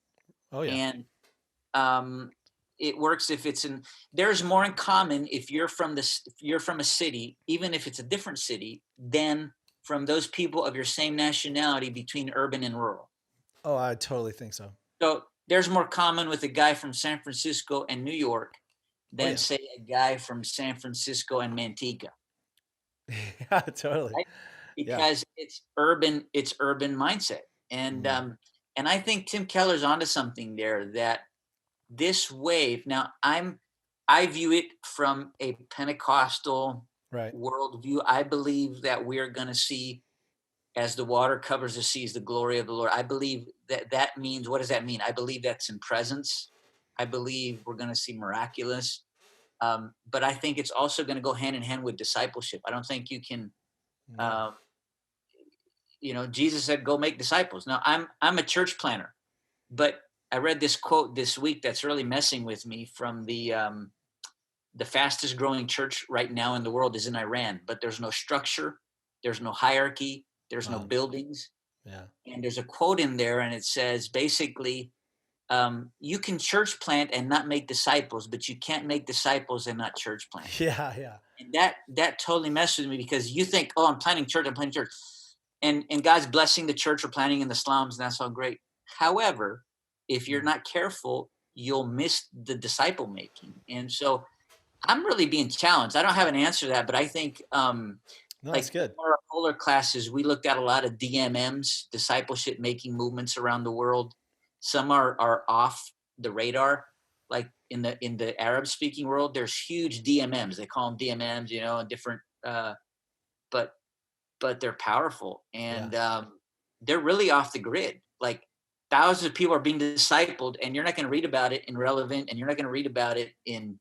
Speaker 1: Oh yeah.
Speaker 2: And um, it works if it's in. There's more in common if you're from this. If you're from a city, even if it's a different city, than from those people of your same nationality between urban and rural.
Speaker 1: Oh, I totally think so.
Speaker 2: So there's more common with a guy from San Francisco and New York
Speaker 1: Oh
Speaker 2: than
Speaker 1: yeah.
Speaker 2: say a guy from San Francisco and Manteca,
Speaker 1: Yeah, totally.
Speaker 2: right?
Speaker 1: Yeah.
Speaker 2: Because it's urban mindset. And
Speaker 1: Mm,
Speaker 2: um and I think Tim Keller's onto something there, that this wave now, I view it from a Pentecostal
Speaker 1: right.
Speaker 2: worldview. I believe that we're going to see, as the water covers the seas, the glory of the Lord. I believe that that means, what does that mean? I believe that's in presence. I believe we're going to see miraculous. But I think it's also going to go hand in hand with discipleship. I don't think you can,
Speaker 1: Yeah.
Speaker 2: uh, Jesus said, "Go make disciples." Now, I'm a church planner, but I read this quote this week that's really messing with me, from the fastest growing church right now in the world is in Iran, but there's no structure, there's no hierarchy, there's no
Speaker 1: Wow.
Speaker 2: buildings.
Speaker 1: Yeah.
Speaker 2: And there's a quote in there, and it says basically, you can church plant and not make disciples, but you can't make disciples and not church plant.
Speaker 1: Yeah. Yeah.
Speaker 2: And that totally messes with me, because you think, oh, I'm planting church, and God's blessing the church or planting in the slums, and that's all great. However, if you're
Speaker 1: Mm.
Speaker 2: not careful, you'll miss the disciple making. And so I'm really being challenged. I don't have an answer to that, but I think,
Speaker 1: No, that's
Speaker 2: like in
Speaker 1: good.
Speaker 2: our polar classes, we looked at a lot of DMMs, discipleship making movements around the world. Some are off the radar. Like in the Arab speaking world, there's huge DMMs. They call them DMMs, and different, but they're powerful,
Speaker 1: Yeah.
Speaker 2: and they're really off the grid. Like thousands of people are being discipled, and you're not going to read about it in Relevant, and you're not going to read about it in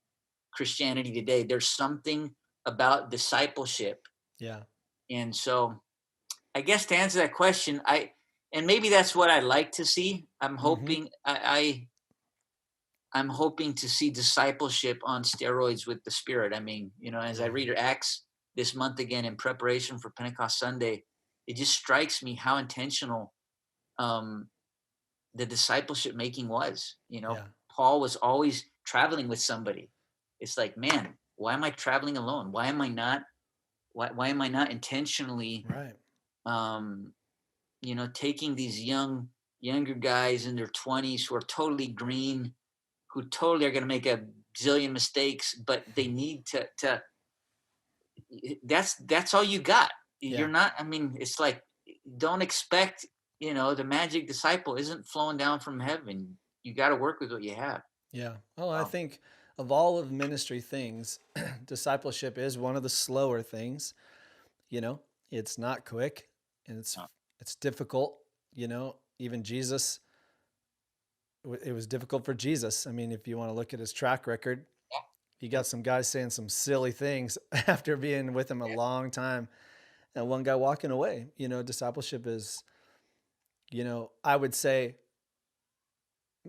Speaker 2: Christianity Today. There's something about discipleship.
Speaker 1: Yeah.
Speaker 2: And so I guess to answer that question, and maybe that's what I like to see.
Speaker 1: Mm-hmm.
Speaker 2: I'm hoping to see discipleship on steroids with the Spirit. I mean, as I
Speaker 1: Yeah.
Speaker 2: read Acts this month again in preparation for Pentecost Sunday, it just strikes me how intentional, um, the discipleship making was.
Speaker 1: Yeah.
Speaker 2: Paul was always traveling with somebody. It's like, man, why am I traveling alone? Why am I not intentionally,
Speaker 1: Right.
Speaker 2: um, taking these younger guys in their 20s who are totally green, who totally are going to make a zillion mistakes, but they need to. That's all you got. You're
Speaker 1: Yeah.
Speaker 2: not. I mean, it's like, don't expect. The magic disciple isn't flowing down from heaven. You got to work with what you have.
Speaker 1: Yeah. Oh, I
Speaker 2: Um,
Speaker 1: think of all of ministry things, discipleship is one of the slower things. You know, it's not quick and
Speaker 2: uh,
Speaker 1: it's difficult. Even Jesus, it was difficult for Jesus. I mean, if you want to look at his track record, you
Speaker 2: yeah,
Speaker 1: got some guys saying some silly things after being with him a
Speaker 2: yeah,
Speaker 1: long time, and one guy walking away. Discipleship is, I would say,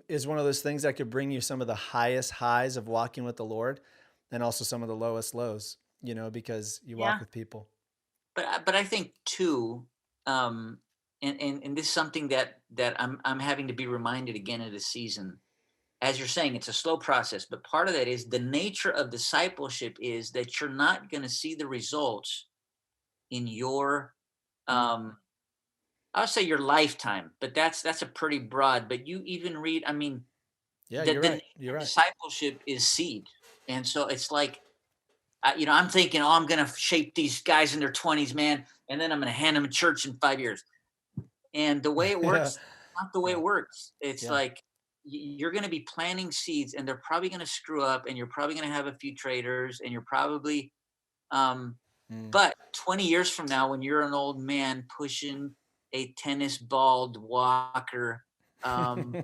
Speaker 1: is one of those things that could bring you some of the highest highs of walking with the Lord and also some of the lowest lows, because you walk
Speaker 2: yeah.
Speaker 1: with people.
Speaker 2: But I think too, um, and this is something that I'm having to be reminded again of this season. As you're saying, it's a slow process, but part of that is the nature of discipleship is that you're not going to see the results in your,
Speaker 1: Mm.
Speaker 2: um, I'll say your lifetime, but that's a pretty broad. But you even read, I mean,
Speaker 1: Yeah,
Speaker 2: the
Speaker 1: you're right.
Speaker 2: nature
Speaker 1: You're
Speaker 2: of
Speaker 1: right.
Speaker 2: discipleship is seed, and so it's like, I'm thinking, oh, I'm going to shape these guys in their 20s, man, and then I'm going to hand them a church in 5 years. And the way it
Speaker 1: Yeah.
Speaker 2: works, not the way
Speaker 1: Yeah.
Speaker 2: it works. It's
Speaker 1: Yeah.
Speaker 2: like, you're going to be planting seeds, and they're probably going to screw up, and you're probably going to have a few traitors, and you're probably, um,
Speaker 1: Mm.
Speaker 2: but 20 years from now, when you're an old man pushing a tennis balled walker, um,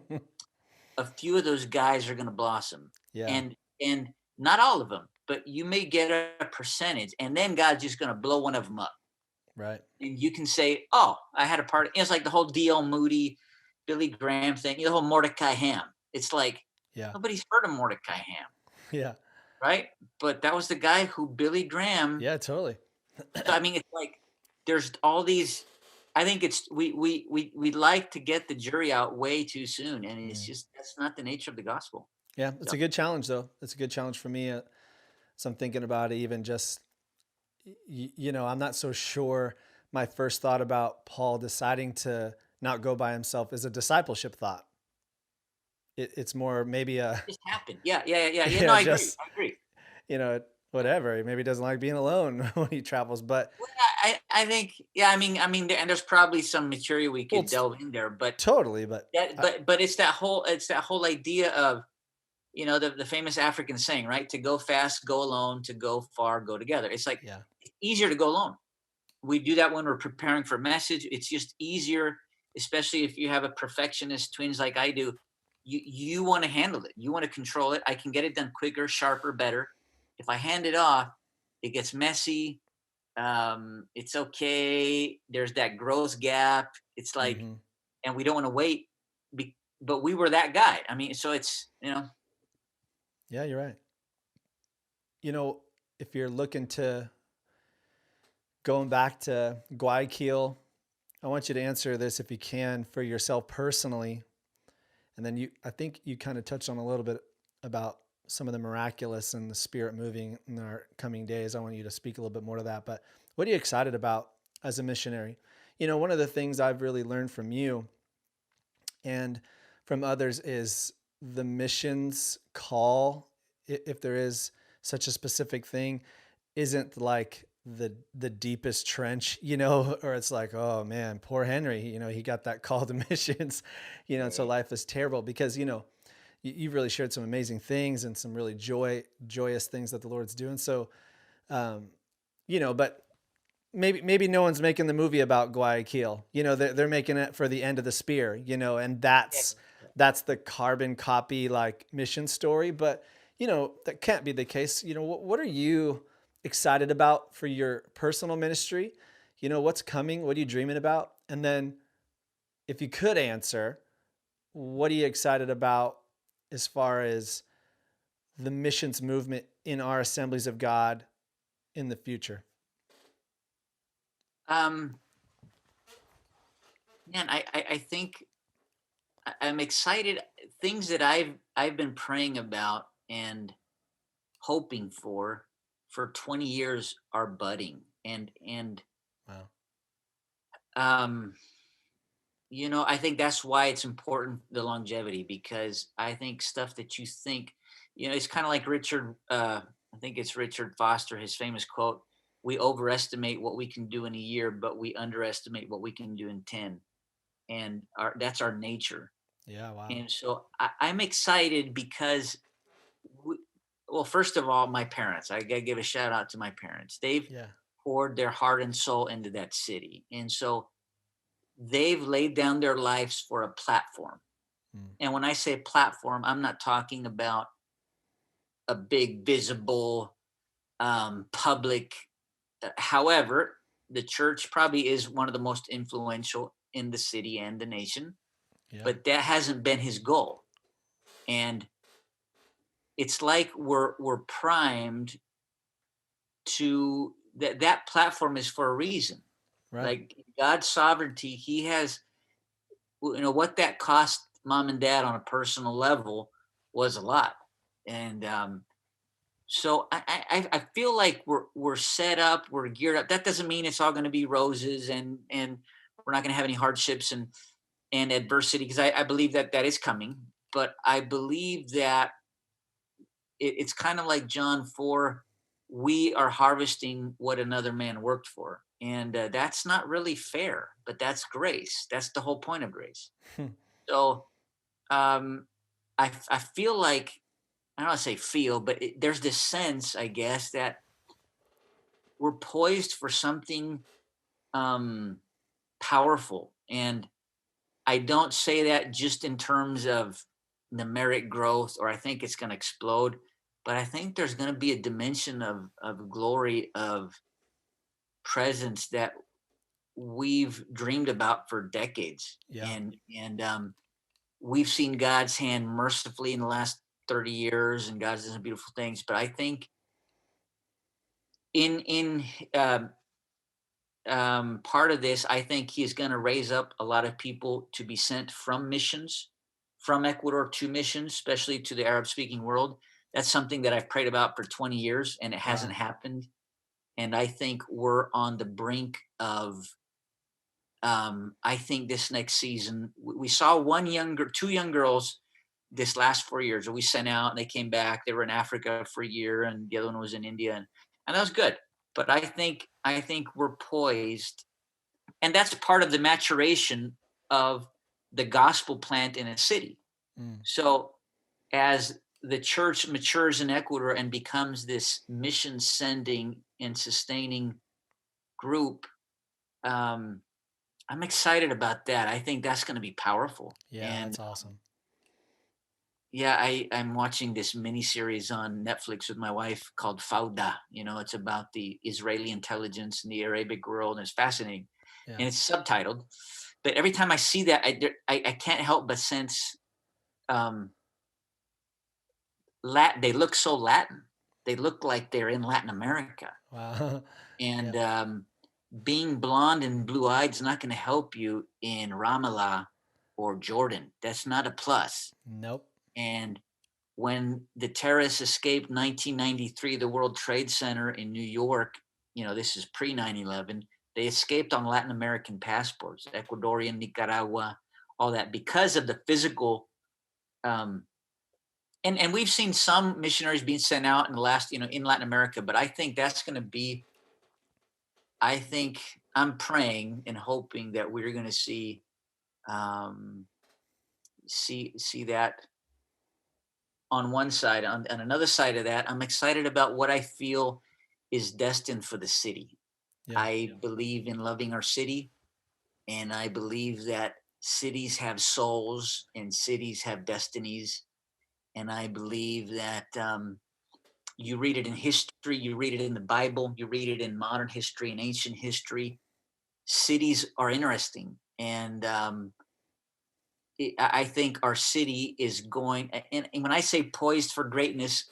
Speaker 2: a few of those guys are going to blossom,
Speaker 1: Yeah.
Speaker 2: and not all of them, but you may get a percentage, and then God's just going to blow one of them up,
Speaker 1: Right.
Speaker 2: and you can say, "Oh, I had a part." It's like the whole D.L. Moody, Billy Graham thing. The whole Mordecai Ham. It's like
Speaker 1: Yeah.
Speaker 2: nobody's heard of Mordecai Ham,
Speaker 1: Yeah.
Speaker 2: right? But that was the guy who Billy Graham.
Speaker 1: Yeah, totally.
Speaker 2: So I mean, it's like there's all these. I think it's we like to get the jury out way too soon, and it's
Speaker 1: Mm.
Speaker 2: just that's not the nature of the gospel.
Speaker 1: Yeah, it's
Speaker 2: So
Speaker 1: a good challenge though. It's a good challenge for me. So I'm thinking about it, even just I'm not so sure. My first thought about Paul deciding to not go by himself is a discipleship thought. It's more maybe a
Speaker 2: just happened. Yeah, yeah, yeah, yeah. Yeah, no,
Speaker 1: yeah,
Speaker 2: I agree.
Speaker 1: just
Speaker 2: I agree. Yeah.
Speaker 1: whatever. Maybe he doesn't like being alone when he travels, but
Speaker 2: Well, I think, yeah, and there's probably some material we
Speaker 1: well,
Speaker 2: could delve in there, but
Speaker 1: totally. But
Speaker 2: it's that whole idea of, the famous African saying, right? To go fast, go alone. To go far, go together. It's like
Speaker 1: yeah,
Speaker 2: it's easier to go alone. We do that when we're preparing for a message. It's just easier, especially if you have a perfectionist twins like I do. You want to handle it. You want to control it. I can get it done quicker, sharper, better. If I hand it off, it gets messy. It's okay. There's that growth gap. It's like,
Speaker 1: hmm,
Speaker 2: and we don't want to wait. But we were that guy. I mean, so it's
Speaker 1: yeah, you're right. You know, if you're looking to going back to Guayaquil, I want you to answer this if you can for yourself personally. And then I think you kind of touched on a little bit about some of the miraculous and the spirit moving in our coming days. I want you to speak a little bit more to that. But what are you excited about as a missionary? One of the things I've really learned from you and from others is the missions call, if there is such a specific thing, isn't like the deepest trench, or it's like, oh man, poor Henry, he got that call to missions, and so
Speaker 2: right.
Speaker 1: life is terrible because you've really shared some amazing things and some really joyous things that the Lord's doing. So, um, but maybe no one's making the movie about Guayaquil. They're making it for the end of the spear. And
Speaker 2: Yeah.
Speaker 1: that's the carbon copy like mission story. But that can't be the case. What are you excited about for your personal ministry? What's coming? What are you dreaming about? And then, if you could answer, what are you excited about as far as the missions movement in our assemblies of God in the future?
Speaker 2: Um, Man, I think I'm excited. Things that I've been praying about and hoping for 20 years are budding, and
Speaker 1: Wow.
Speaker 2: um I think that's why it's important, the longevity, because I think stuff that you think, it's kind of like I think it's Richard Foster, his famous quote: "We overestimate what we can do in a year, but we underestimate what we can do in 10." And that's our nature.
Speaker 1: Yeah. Wow.
Speaker 2: And so I'm excited because, we, well, first of all, my parents, I got to give a shout out to my parents. They've
Speaker 1: Yeah.
Speaker 2: poured their heart and soul into that city. And so they've laid down their lives for a platform.
Speaker 1: Mm.
Speaker 2: And when I say platform, I'm not talking about a big, visible, public. However, the church probably is one of the most influential in the city and the nation,
Speaker 1: Yeah.
Speaker 2: but that hasn't been his goal. And it's like we're primed to that platform is for a reason.
Speaker 1: Right.
Speaker 2: Like God's sovereignty, He has, what that cost mom and dad on a personal level was a lot. And so I feel like we're set up, we're geared up. That doesn't mean it's all going to be roses, and we're not going to have any hardships and adversity, because I believe that that is coming. But I believe that it's kind of like John 4. We are harvesting what another man worked for, and that's not really fair, but that's grace. That's the whole point of grace. So um, I feel like, I don't want to say feel, but there's this sense, I guess, that we're poised for something um, powerful. And I don't say that just in terms of numeric growth, or I think it's going to explode, but I think there's going to be a dimension of glory, of presence that we've dreamed about for decades.
Speaker 1: Yeah.
Speaker 2: And we've seen God's hand mercifully in the last 30 years, and God's done some beautiful things. But I think in um, part of this, I think He's going to raise up a lot of people to be sent from missions, from Ecuador to missions, especially to the Arab speaking world. That's something that I've prayed about for 20 years and it hasn't
Speaker 1: Wow.
Speaker 2: happened. And I think we're on the brink of, I think this next season, we saw two young girls this last 4 years that we sent out and they came back. They were in Africa for a year and the other one was in India. And that was good. But I think we're poised. And that's part of the maturation of the gospel plant in a city.
Speaker 1: Mm.
Speaker 2: So as the church matures in Ecuador and becomes this mission sending and sustaining group, um, I'm excited about that. I think that's going to be powerful.
Speaker 1: Yeah,
Speaker 2: And
Speaker 1: that's awesome.
Speaker 2: yeah, I'm watching this mini series on Netflix with my wife called Fauda. It's about the Israeli intelligence in the Arabic world, and it's fascinating,
Speaker 1: Yeah.
Speaker 2: and it's subtitled. But every time I see that, I can't help but sense um, They look so Latin. They look like they're in Latin America,
Speaker 1: Wow.
Speaker 2: and
Speaker 1: Yep.
Speaker 2: being blonde and blue eyed is not going to help you in Ramallah or Jordan. That's not a plus.
Speaker 1: Nope.
Speaker 2: And when the terrorists escaped 1993, the World Trade Center in New York, this is pre 9/11, they escaped on Latin American passports, Ecuadorian, Nicaragua, all that, because of the physical. Um, and we've seen some missionaries being sent out in the last, in Latin America, but I think that's going to be, I think I'm praying and hoping that we're going to um, see that on one side. On another side of that, I'm excited about what I feel is destined for the city.
Speaker 1: Yeah.
Speaker 2: I believe in loving our city, and I believe that cities have souls and cities have destinies. And I believe that you read it in history, you read it in the Bible, you read it in modern history and ancient history. Cities are interesting, and I think our city is going. And when I say poised for greatness,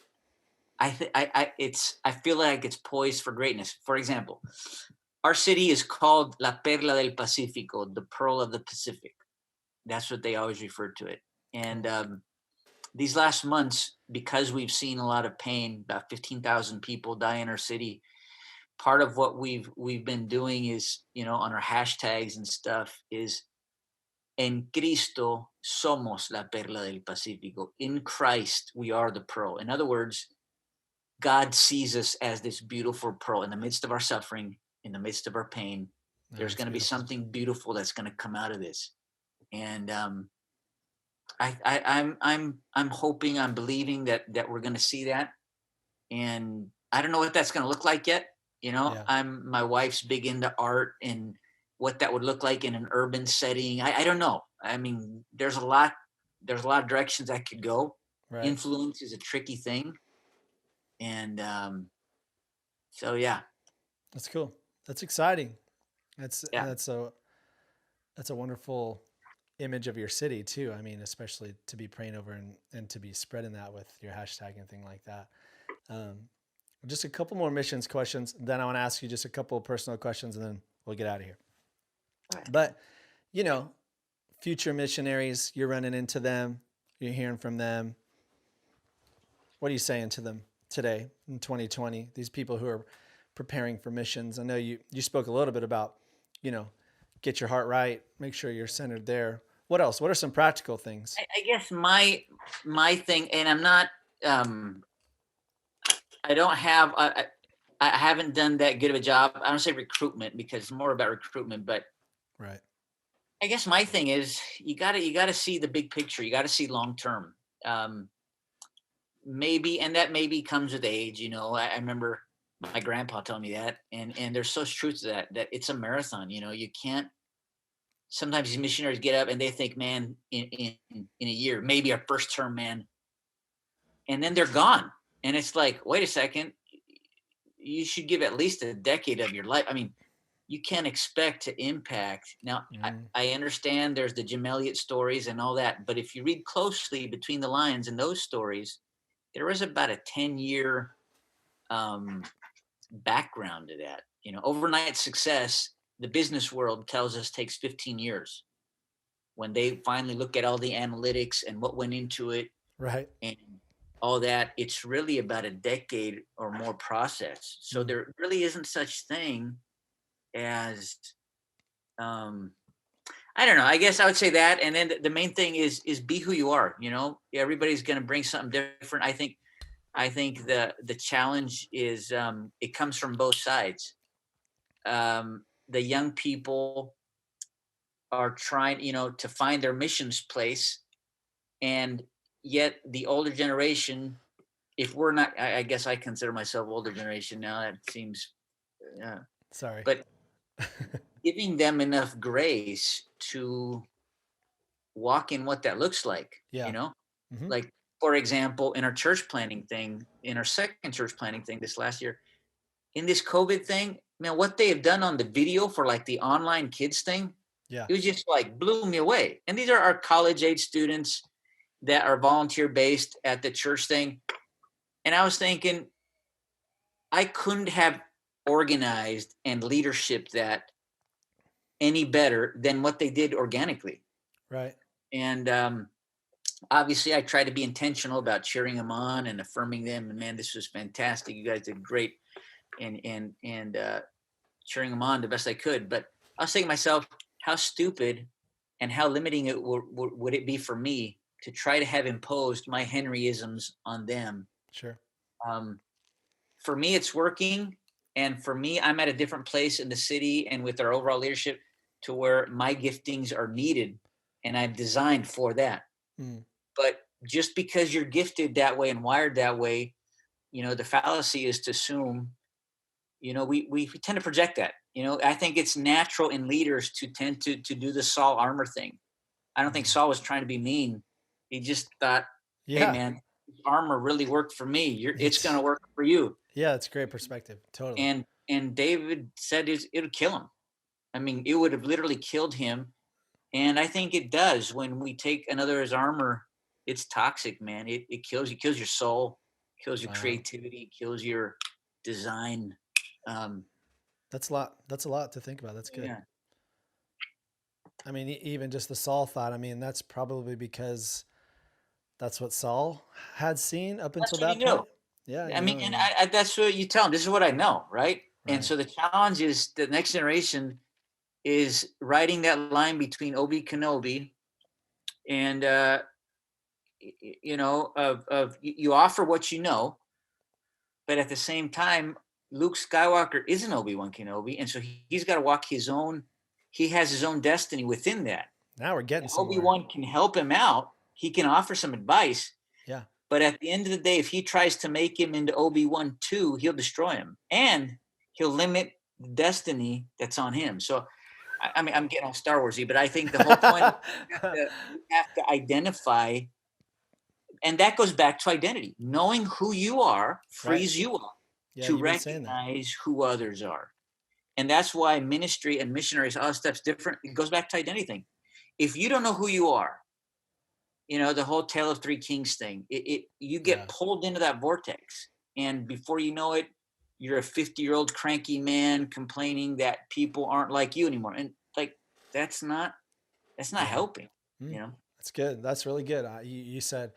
Speaker 2: I feel like it's poised for greatness. For example, our city is called La Perla del Pacifico, the Pearl of the Pacific. That's what they always refer to it. And
Speaker 1: Cool.
Speaker 2: these last months, because we've seen a lot of pain, about 15,000 people die in our city. Part of what we've been doing is, on our hashtags and stuff, is En Cristo somos la perla del Pacífico. In Christ, we are the pearl. In other words, God sees us as this beautiful pearl in the midst of our suffering, in the midst of our pain.
Speaker 1: No,
Speaker 2: There's
Speaker 1: that's
Speaker 2: going to be
Speaker 1: beautiful.
Speaker 2: something beautiful that's going to come out of this, and I'm hoping, I'm believing that we're going to see that, and I don't know what that's going to look like yet.
Speaker 1: Yeah.
Speaker 2: My wife's big into art and what that would look like in an urban setting. I don't know. I mean, there's a lot of directions that could go.
Speaker 1: Right.
Speaker 2: Influence is a tricky thing, and so yeah,
Speaker 1: That's cool. That's exciting.
Speaker 2: yeah.
Speaker 1: That's a wonderful image of your city too. I mean, especially to be praying over and to be spreading that with your hashtag and thing like that. Um, just a couple more missions questions. Then I want to ask you just a couple of personal questions, and then we'll get out of here.
Speaker 2: All right.
Speaker 1: But you know, future missionaries, you're running into them, you're hearing from them. What are you saying to them today in 2020? These people who are preparing for missions. I know you spoke a little bit about, you know, get your heart right, make sure you're centered there. What else? What are some practical things?
Speaker 2: I guess my thing, and I'm not. Um, I don't have. I haven't done that good of a job. I don't say recruitment because it's more about recruitment, but
Speaker 1: Right.
Speaker 2: I guess my thing is you gotta see the big picture. You gotta see long term. Um, maybe, and that maybe comes with age. I remember my grandpa telling me that, and there's such truth to that. That it's a marathon. You can't. Sometimes these missionaries get up and they think, man, in a year, maybe our first term, man, and then they're gone. And it's like, wait a second, you should give at least a decade of your life. I mean, you can't expect to impact. Now,
Speaker 1: Mm,
Speaker 2: I understand there's the Jim Elliot stories and all that, but if you read closely between the lines in those stories, there is about a 10-year um, background to that. Overnight success, the business world tells us takes 15 years. when they finally look at all the analytics and what went into it
Speaker 1: Right.
Speaker 2: and all that, it's really about a decade or more process. So
Speaker 1: Mm.
Speaker 2: there really isn't such thing as um I don't know. I guess I would say that, and then the main thing is be who you are. You know, everybody's going to bring something different. I think the challenge is it comes from both sides. The young people are trying, to find their missions place, and yet the older generation, if we're not, I guess I consider myself older generation now. That seems, uh,
Speaker 1: Sorry.
Speaker 2: but giving them enough grace to walk in what that looks like.
Speaker 1: Yeah. Hmm.
Speaker 2: Like, for example, in our church planning thing, in our second church planning thing this last year, in this COVID thing, man, what they have done on the video for like the online kids thing,
Speaker 1: Yeah.
Speaker 2: it was just like blew me away. And these are our college age students that are volunteer based at the church thing. And I was thinking, I couldn't have organized and leadership that any better than what they did organically.
Speaker 1: Right.
Speaker 2: And obviously, I try to be intentional about cheering them on and affirming them. And man, this was fantastic. You guys did great, and cheering them on the best I could. But I was thinking to myself, how stupid and how limiting would it be for me to try to have imposed my Henryisms on them?
Speaker 1: Sure.
Speaker 2: Um, for me, it's working, and for me, I'm at a different place in the city and with our overall leadership to where my giftings are needed, and I've designed for that.
Speaker 1: Mm.
Speaker 2: But just because you're gifted that way and wired that way, the fallacy is to assume, we tend to project that. I think it's natural in leaders to tend to do the Saul armor thing. I don't think
Speaker 1: Mm.
Speaker 2: Saul was trying to be mean. He just thought, hey
Speaker 1: Yeah.
Speaker 2: man, armor really worked for me. It's
Speaker 1: It's
Speaker 2: gonna work for you.
Speaker 1: yeah, it's great perspective. Totally.
Speaker 2: And David said it would kill him. I mean, it would have literally killed him. And I think it does when we take another's armor. It's toxic, man. It kills you, kills your soul, kills your
Speaker 1: Wow.
Speaker 2: creativity, kills your design. Um,
Speaker 1: That's a lot. That's a lot to think about. That's good.
Speaker 2: yeah,
Speaker 1: I mean, even just the Saul thought, I mean, that's probably because that's what Saul had seen up until
Speaker 2: that's what he
Speaker 1: that
Speaker 2: knew.
Speaker 1: point. Yeah,
Speaker 2: I mean,
Speaker 1: I
Speaker 2: and
Speaker 1: mean,
Speaker 2: that's what you tell him. This is what I know, right? And
Speaker 1: right.
Speaker 2: so the challenge is the next generation is writing that line between Obi Kenobi and of you offer what you know, but at the same time, Luke Skywalker isn't Obi-Wan Kenobi, and so he's got to walk his own. He has his own destiny within that.
Speaker 1: Now we're getting
Speaker 2: And
Speaker 1: somewhere.
Speaker 2: Obi-Wan can help him out. He can offer some advice,
Speaker 1: Yeah.
Speaker 2: but at the end of the day, if he tries to make him into Obi-Wan too, he'll destroy him, and he'll limit the destiny that's on him. So, I mean, I'm getting all Star Warsy, but I think the whole point is you have to identify, and that goes back to identity. Knowing who you are
Speaker 1: Right.
Speaker 2: frees you up
Speaker 1: Yeah,
Speaker 2: to
Speaker 1: you've been saying that.
Speaker 2: recognize who others are. And that's why ministry and missionaries, all stuff's different. It goes back to identity thing. If you don't know who you are, the whole Tale of Three Kings thing, you
Speaker 1: Yeah.
Speaker 2: get pulled into that vortex. And before you know it, you're a 50-year-old cranky man complaining that people aren't like you anymore. And like that's not
Speaker 1: Yeah.
Speaker 2: helping,
Speaker 1: Mm,
Speaker 2: you know.
Speaker 1: that's good. That's really good. You said,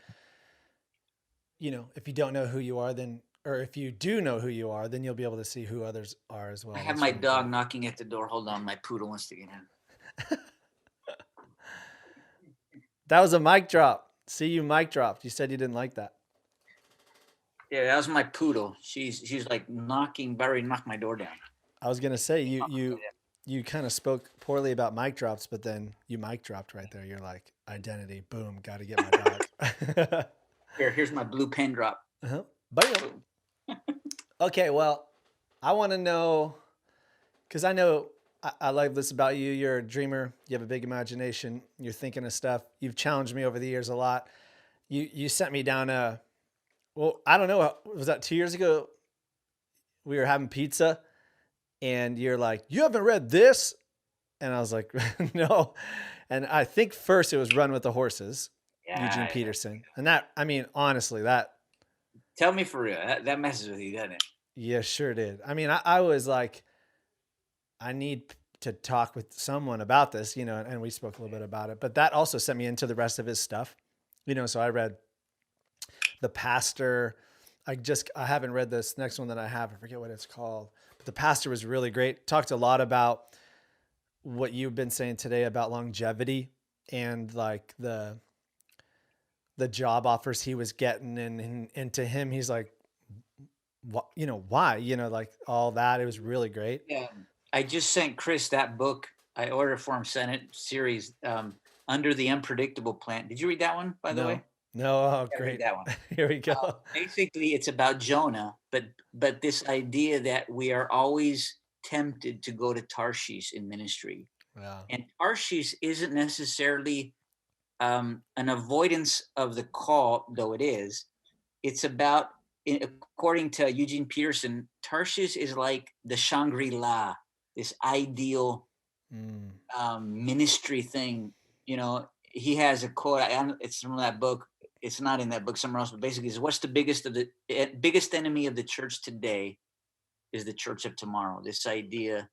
Speaker 1: if you don't know who you are, then, or if you do know who you are, then you'll be able to see who others are as
Speaker 2: I
Speaker 1: well.
Speaker 2: have
Speaker 1: That's
Speaker 2: my
Speaker 1: really good.
Speaker 2: dog knocking at the door. Hold on, my poodle wants to get in.
Speaker 1: That was a mic drop. See, you mic dropped. You said you didn't like that.
Speaker 2: Yeah, that was my poodle. She's like knocking, Barry knocked my door down.
Speaker 1: I was gonna say you kind of spoke poorly about mic drops, but then you mic dropped right there. You're like identity, boom, got to get my dog.
Speaker 2: Here's my blue pen drop.
Speaker 1: Uh-huh. Bam. Okay, well, I want to know because I know I like this about you. You're a dreamer. You have a big imagination. You're thinking of stuff. You've challenged me over the years a lot. You sent me down a well, I don't know. Was that 2 years ago? We were having pizza, and you're like, "You haven't read this," and I was like, "No." And I think first it was Run with the Horses, Eugene
Speaker 2: Yeah,
Speaker 1: Peterson, and that I mean, honestly, that
Speaker 2: tell me for real. That messes with you, doesn't it?
Speaker 1: yeah, sure did. I mean, I was like, I need to talk with someone about this, and we spoke a little bit about it, but that also sent me into the rest of his stuff, so I read The Pastor. I haven't read this next one that I have. I forget what it's called. But The Pastor was really great. Talked a lot about what you've been saying today about longevity and like the job offers he was getting, and to him, he's like, why, like all that. It was really great.
Speaker 2: Yeah. I just sent Chris that book. I ordered for him, sent it series, Under the Unpredictable Plan. Did you read that one, by the
Speaker 1: No,
Speaker 2: way?
Speaker 1: no. Oh,
Speaker 2: Yeah, read
Speaker 1: great.
Speaker 2: that one.
Speaker 1: Here we go.
Speaker 2: Basically, it's about Jonah, but this idea that we are always tempted to go to Tarshish in ministry,
Speaker 1: Yeah.
Speaker 2: and Tarshish isn't necessarily an avoidance of the call, though it is. It's about, according to Eugene Peterson, Tarshish is like the Shangri-La, this ideal
Speaker 1: Mm.
Speaker 2: ministry thing. He has a quote. It's from that book. It's not in that book, somewhere else. But basically, it's what's the biggest enemy of the church today is the church of tomorrow. This idea,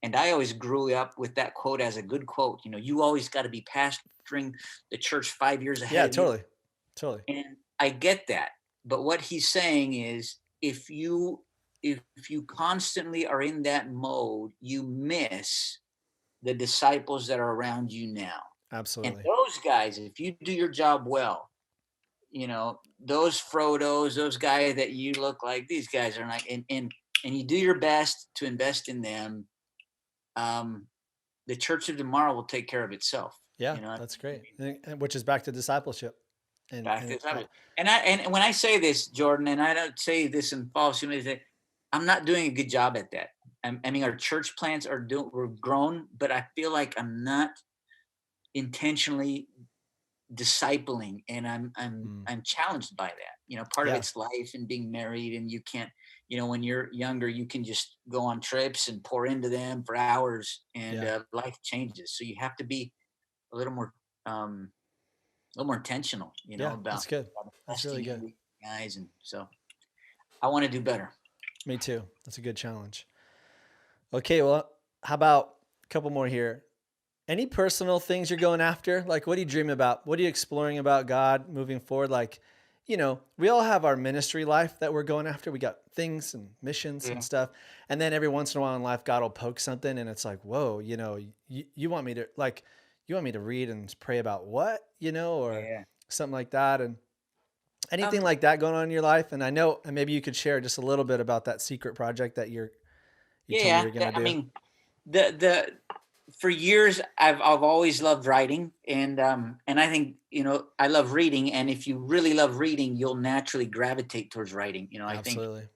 Speaker 2: and I always grew up with that quote as a good quote. You always got to be pastoring the church 5 years ahead
Speaker 1: Yeah,
Speaker 2: of you,
Speaker 1: totally.
Speaker 2: and I get that. But what he's saying is, if you constantly are in that mode, you miss the disciples that are around you now. And
Speaker 1: Absolutely.
Speaker 2: those guys, if you do your job well, those Frodos, those guys that you look like, these guys are like, and you do your best to invest in them, the church of tomorrow will take care of itself.
Speaker 1: Yeah, that's great. Which is back to discipleship. And,
Speaker 2: Back to
Speaker 1: and
Speaker 2: discipleship. And when I say this, Jordan, and I don't say this in false humility, I'm not doing a good job at that. I mean, our church plants we're grown, but I feel like I'm not intentionally discipling, and I'm challenged by that. Part of
Speaker 1: yeah,
Speaker 2: it's life and being married, and you can't, when you're younger, you can just go on trips and pour into them for hours, and
Speaker 1: yeah,
Speaker 2: life changes. So you have to be a little more intentional,
Speaker 1: yeah,
Speaker 2: about
Speaker 1: that's good. That's really
Speaker 2: investing in
Speaker 1: good.
Speaker 2: these guys. And so I want to do better.
Speaker 1: Me too. That's a good challenge. Okay, well, how about a couple more here? Any personal things you're going after? Like, what do you dream about? What are you exploring about God moving forward? Like, we all have our ministry life that we're going after. We got things and missions and
Speaker 2: Yeah.
Speaker 1: stuff. And then every once in a while in life, God will poke something and it's like, whoa, you want me to read and pray about what, or
Speaker 2: Yeah.
Speaker 1: something like that. And anything
Speaker 2: Um,
Speaker 1: like that going on in your life. And I know, and maybe you could share just a little bit about that secret project that you told me
Speaker 2: yeah.
Speaker 1: you're going to
Speaker 2: I
Speaker 1: do.
Speaker 2: mean, the for years I've always loved writing, and I think, I love reading, and if you really love reading, you'll naturally gravitate towards writing. I think
Speaker 1: Absolutely.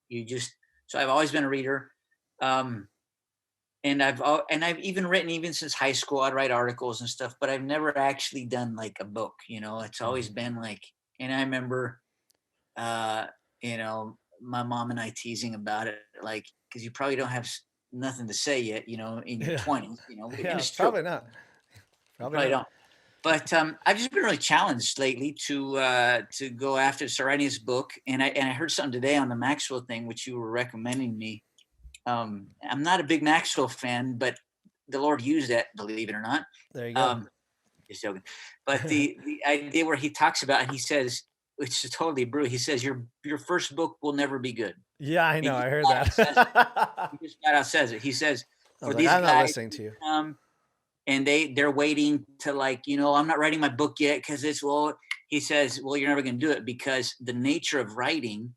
Speaker 2: you just so I've always been a reader. Um, and I've even written, even since high school. I'd write articles and stuff, but I've never actually done like a book. It's always
Speaker 1: Mhm.
Speaker 2: been like, and I remember, uh, my mom and I teasing about it, like, because you probably don't have nothing to say yet, in your
Speaker 1: Yeah.
Speaker 2: 20s, and
Speaker 1: Yeah,
Speaker 2: it's true.
Speaker 1: probably not.
Speaker 2: You
Speaker 1: Probably
Speaker 2: probably
Speaker 1: not.
Speaker 2: don't. But I've just been really challenged lately to go after start writing this book, and I heard something today on the Maxwell thing, which you were recommending me. I'm not a big Maxwell fan, but the Lord used that, believe it or not.
Speaker 1: There you go.
Speaker 2: Um, just joking. But the idea where he talks about, and he says, which is totally brutal. He says your first book will never be good.
Speaker 1: Yeah, I
Speaker 2: He
Speaker 1: know.
Speaker 2: just
Speaker 1: I heard
Speaker 2: flat out says it.
Speaker 1: that.
Speaker 2: He just flat out says it. He says,
Speaker 1: I
Speaker 2: for
Speaker 1: was like,
Speaker 2: these
Speaker 1: I'm not
Speaker 2: guys
Speaker 1: listening
Speaker 2: who
Speaker 1: to you.
Speaker 2: come and they're waiting to, like, I'm not writing my book yet because it's, well, he says, well, you're never going to do it, because the nature of writing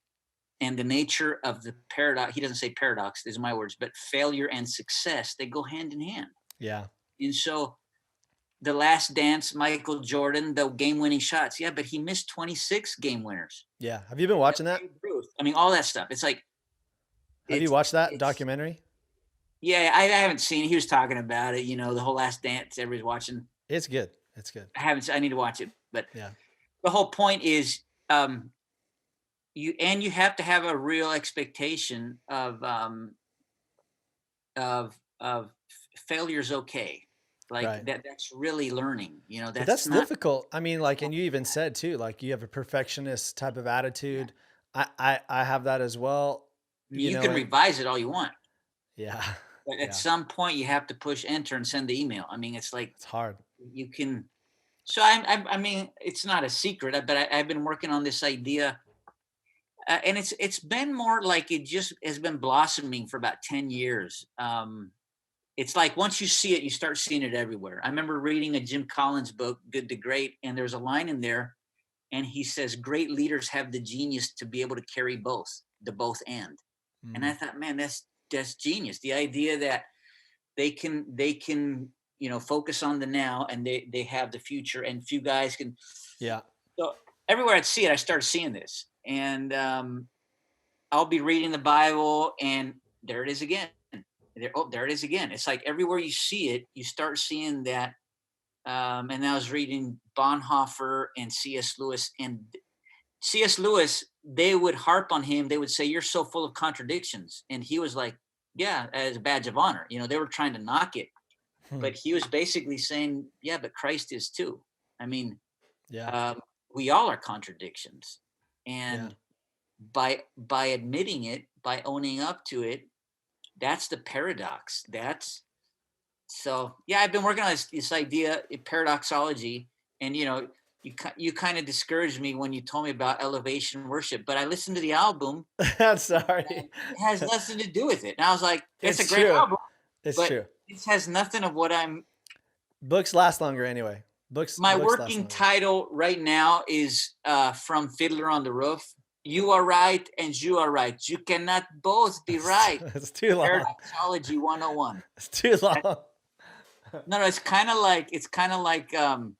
Speaker 2: and the nature of the paradox, he doesn't say paradox, these are my words, but failure and success, they go hand in hand.
Speaker 1: Yeah.
Speaker 2: And so the Last Dance, Michael Jordan, the game-winning shots, yeah, but he missed 26 game winners.
Speaker 1: Yeah. Have you been watching that?
Speaker 2: I mean, all that stuff. It's like,
Speaker 1: Have you
Speaker 2: it's
Speaker 1: watched that
Speaker 2: it's
Speaker 1: documentary?
Speaker 2: yeah, I haven't seen it. He was talking about it, the whole Last Dance, everybody's watching.
Speaker 1: It's good. It's good.
Speaker 2: I need to watch it. But
Speaker 1: Yeah.
Speaker 2: the whole point is, you have to have a real expectation of failure's okay. Like
Speaker 1: Right.
Speaker 2: that's really learning.
Speaker 1: But
Speaker 2: That's
Speaker 1: that's
Speaker 2: not.
Speaker 1: difficult. I mean, like, and you even said too, like you have a perfectionist type of attitude. I have that as well,
Speaker 2: I mean, you can revise it all you want,
Speaker 1: yeah.
Speaker 2: But at
Speaker 1: Yeah.
Speaker 2: some point, you have to push enter and send the email. I mean, it's like
Speaker 1: It's hard.
Speaker 2: you can. So I mean, it's not a secret, but I've been working on this idea, and it's been more like it just has been blossoming for about 10 years. It's like once you see it, you start seeing it everywhere. I remember reading a Jim Collins book, Good to Great, and there's a line in there, and he says, "Great leaders have the genius to be able to carry both, the both and I
Speaker 1: Mm.
Speaker 2: thought, man, that's genius. The idea that they can focus on the now and they have the future, and few guys can.
Speaker 1: Yeah.
Speaker 2: So everywhere I'd see it, I started seeing this, and I'll be reading the Bible, and there it is again. There it is again. It's like everywhere you see it, you start seeing that. And I was reading Bonhoeffer and C.S. Lewis, and C.S. Lewis, they would harp on him. They would say, "You're so full of contradictions," and he was like, "Yeah," as a badge of honor. They were trying to knock it,
Speaker 1: Hmm.
Speaker 2: but he was basically saying, "Yeah, but Christ is too." I mean,
Speaker 1: Yeah.
Speaker 2: we all are contradictions,
Speaker 1: Yeah.
Speaker 2: and by admitting it, by owning up to it, that's the paradox. That's so. Yeah, I've been working on this idea, paradoxology, and you kind of discouraged me when you told me about elevation worship, but I listened to the album.
Speaker 1: I'm
Speaker 2: And
Speaker 1: sorry.
Speaker 2: it has nothing to do with it, and I was like, "It's a
Speaker 1: It's
Speaker 2: great
Speaker 1: true.
Speaker 2: album,"
Speaker 1: It's
Speaker 2: but
Speaker 1: true.
Speaker 2: it has nothing of what I'm.
Speaker 1: Books last longer anyway. Books
Speaker 2: My
Speaker 1: books last
Speaker 2: working
Speaker 1: longer.
Speaker 2: title right now is from Fiddler on the Roof. You are right and you are right. You cannot both be right.
Speaker 1: It's too long.
Speaker 2: Paradoxology 101.
Speaker 1: It's too
Speaker 2: That-
Speaker 1: long.
Speaker 2: No, no, it's kind of like you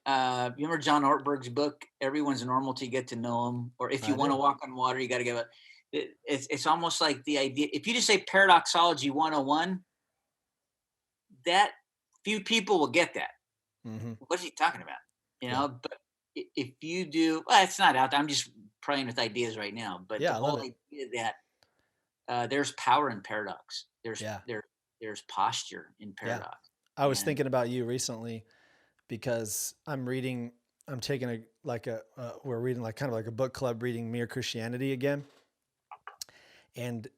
Speaker 2: remember John Ortberg's book, Everyone's Normal Till You Get to Know Him, or If You
Speaker 1: I
Speaker 2: Want to
Speaker 1: do.
Speaker 2: Walk on Water, You got to give it. It's almost like the idea. If you just say Paradoxology 101, that few people will get that.
Speaker 1: Hmm.
Speaker 2: What's he talking about?
Speaker 1: Yeah.
Speaker 2: But if you do, well, it's not out there. I'm just playing with ideas right now. But the
Speaker 1: Yeah, I love
Speaker 2: whole
Speaker 1: it.
Speaker 2: idea that there's power in paradox.
Speaker 1: Yeah.
Speaker 2: There's posture in
Speaker 1: Yeah.
Speaker 2: paradox,
Speaker 1: I was
Speaker 2: and
Speaker 1: thinking about you recently because I'm taking we're reading like kind of like a book club reading Mere Christianity again. And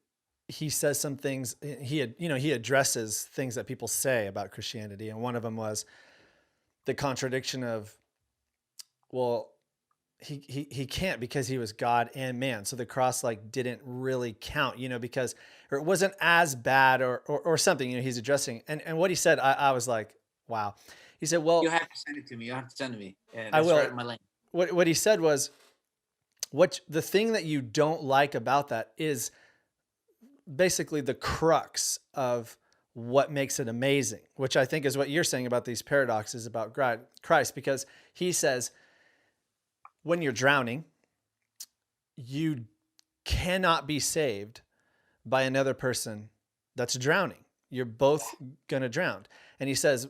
Speaker 1: he says some things he addresses things that people say about Christianity. And one of them was the contradiction of, well, he can't because he was God and man. So the cross like didn't really count, because, or it wasn't as bad or something, he's addressing. And what he said, I was like, wow. He said,
Speaker 2: you
Speaker 1: well,
Speaker 2: have to send it to me. You have to send it to me. Yeah,
Speaker 1: I
Speaker 2: that's right
Speaker 1: will.
Speaker 2: in my lane.
Speaker 1: What he said was, what the thing that you don't like about that is basically the crux of what makes it amazing, which I think is what you're saying about these paradoxes about Christ, because he says, when you're drowning, you cannot be saved by another person that's drowning. You're both going to drown. And he says,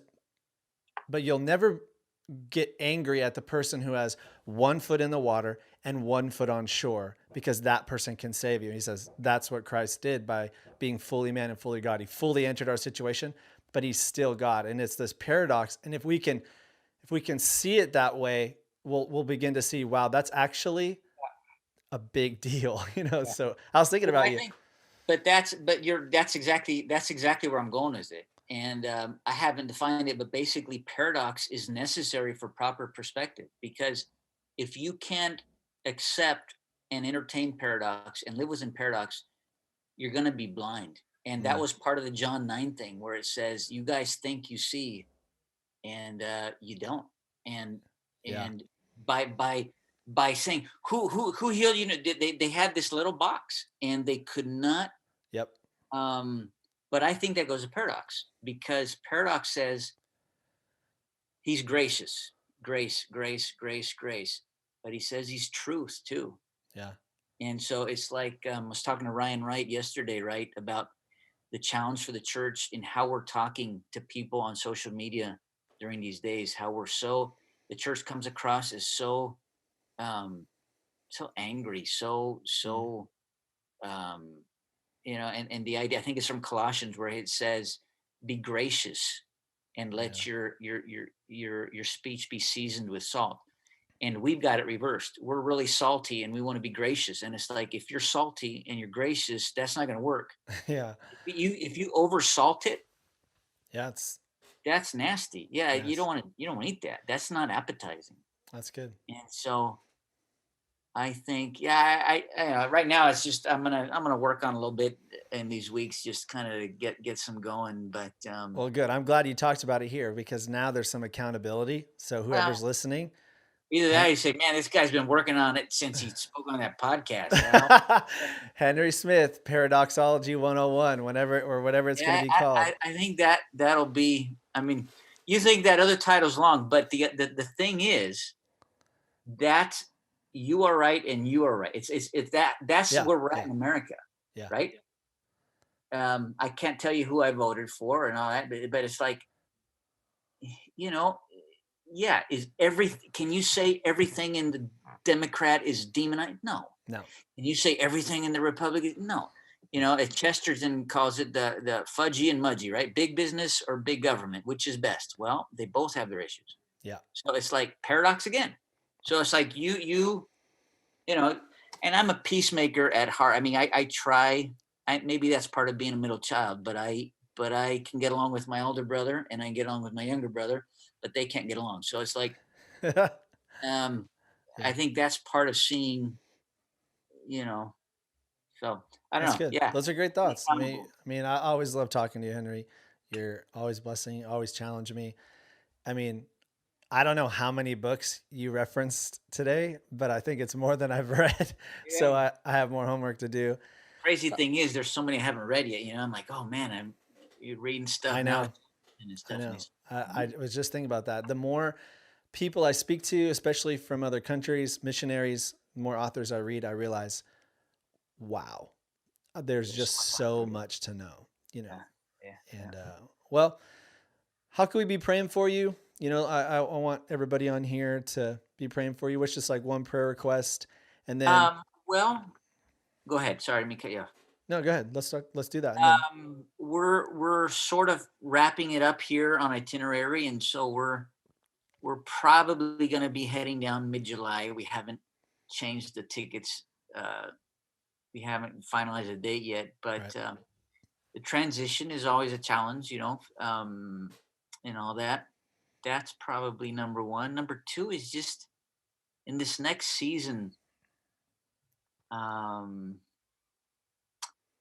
Speaker 1: but you'll never get angry at the person who has 1 foot in the water and 1 foot on shore, because that person can save you. He says that's what Christ did by being fully man and fully God. He fully entered our situation, but he's still God. And it's this paradox. And if we can see it that way, we'll begin to see, wow, that's actually a big deal.
Speaker 2: Yeah.
Speaker 1: So I was thinking
Speaker 2: Well,
Speaker 1: about
Speaker 2: I
Speaker 1: you.
Speaker 2: think, that's exactly where I'm going with it. And I haven't defined it, but basically, paradox is necessary for proper perspective, because if you can't accept and entertain paradox and live within paradox, you're going to be blind. And that
Speaker 1: Mm,
Speaker 2: was part of the John 9 thing, where it says, "You guys think you see, and you don't." And
Speaker 1: yeah.
Speaker 2: and by saying, who healed you, they had this little box, and they could not.
Speaker 1: Yep.
Speaker 2: um but I think that goes to paradox, because paradox says he's gracious, grace, grace, grace, grace, but he says he's truth too.
Speaker 1: Yeah.
Speaker 2: And so it's like, I was talking to Ryan Wright yesterday, right, about the challenge for the church in how we're talking to people on social media during these days, how the church comes across as um so angry,
Speaker 1: Mm,
Speaker 2: um and the idea, I think it's from Colossians, where it says, "Be gracious and
Speaker 1: yeah.
Speaker 2: let your speech be seasoned with salt." and we've got it reversed. We're really salty and we want to be gracious. And it's like if you're salty and you're gracious, that's not going to work.
Speaker 1: Yeah.
Speaker 2: If you over salt it,
Speaker 1: Yeah. It's
Speaker 2: that's nasty. Yeah,
Speaker 1: yes.
Speaker 2: you don't want to eat that. That's not appetizing.
Speaker 1: That's good.
Speaker 2: And so I think, yeah, right now it's just I'm gonna work on a little bit in these weeks, just kind of get some going. But
Speaker 1: Well, good. I'm glad you talked about it here because now there's some accountability. So
Speaker 2: well,
Speaker 1: whoever's listening,
Speaker 2: either that,
Speaker 1: Hen-
Speaker 2: or you say, man, this guy's been working on it since he spoke on that podcast. You know,
Speaker 1: Henry Smith, Paradoxology 101, whenever or whatever it's going to
Speaker 2: yeah,
Speaker 1: be called.
Speaker 2: I think that that'll be. I mean, you think that other title's long, but the thing is that you are right and you are right. It's that's
Speaker 1: Yeah.
Speaker 2: where we're at
Speaker 1: Yeah.
Speaker 2: in America,
Speaker 1: Yeah.
Speaker 2: right? I can't tell you who I voted for and all that, but it's like, you know, yeah, is every can you say everything in the Democrat is demonized? No.
Speaker 1: No.
Speaker 2: Can you say everything in the Republican? No. You know, as Chesterton calls it the fudgy and mudgy, right? Big business or big government, which is best? Well, they both have their issues.
Speaker 1: Yeah.
Speaker 2: So it's like paradox again. So it's like you know, and I'm a peacemaker at heart. I mean, I try. Maybe that's part of being a middle child, but I can get along with my older brother and I can get along with my younger brother, but they can't get along. So it's like, um, I
Speaker 1: Yeah.
Speaker 2: think that's part of seeing, you know. So I don't
Speaker 1: That's
Speaker 2: know.
Speaker 1: good.
Speaker 2: Yeah,
Speaker 1: Those are great
Speaker 2: be
Speaker 1: thoughts.
Speaker 2: accountable.
Speaker 1: I always love talking to you, Henry. You're always blessing, always challenge me. I mean, I don't know how many books you referenced today, but I think it's more than I've read. So
Speaker 2: Yeah.
Speaker 1: I have more homework to do.
Speaker 2: Crazy thing is, there's so many I haven't read yet. You know, I'm like, oh man, you're reading stuff
Speaker 1: I
Speaker 2: now,
Speaker 1: know.
Speaker 2: and it's
Speaker 1: I
Speaker 2: definitely.
Speaker 1: know. I was just thinking about that. The more people I speak to, especially from other countries, missionaries, the more authors I read, I realize, wow, there's
Speaker 2: There's
Speaker 1: just
Speaker 2: so much
Speaker 1: so
Speaker 2: to read.
Speaker 1: much to know, you know.
Speaker 2: Yeah, yeah, yeah.
Speaker 1: And well, how can we be praying for you? I want everybody on here to be praying for you. What's just like one prayer request, and then
Speaker 2: Well, go ahead. Sorry, let me cut you off.
Speaker 1: no, go ahead. Let's start. Let's do that, and then
Speaker 2: We're sort of wrapping it up here on itinerary, and so we're probably going to be heading down mid July. We haven't changed the tickets. Uh, we haven't finalized a date yet,
Speaker 1: right.
Speaker 2: but the transition is always a challenge, and all that. That's probably number one. Number two is just in this next season. Um,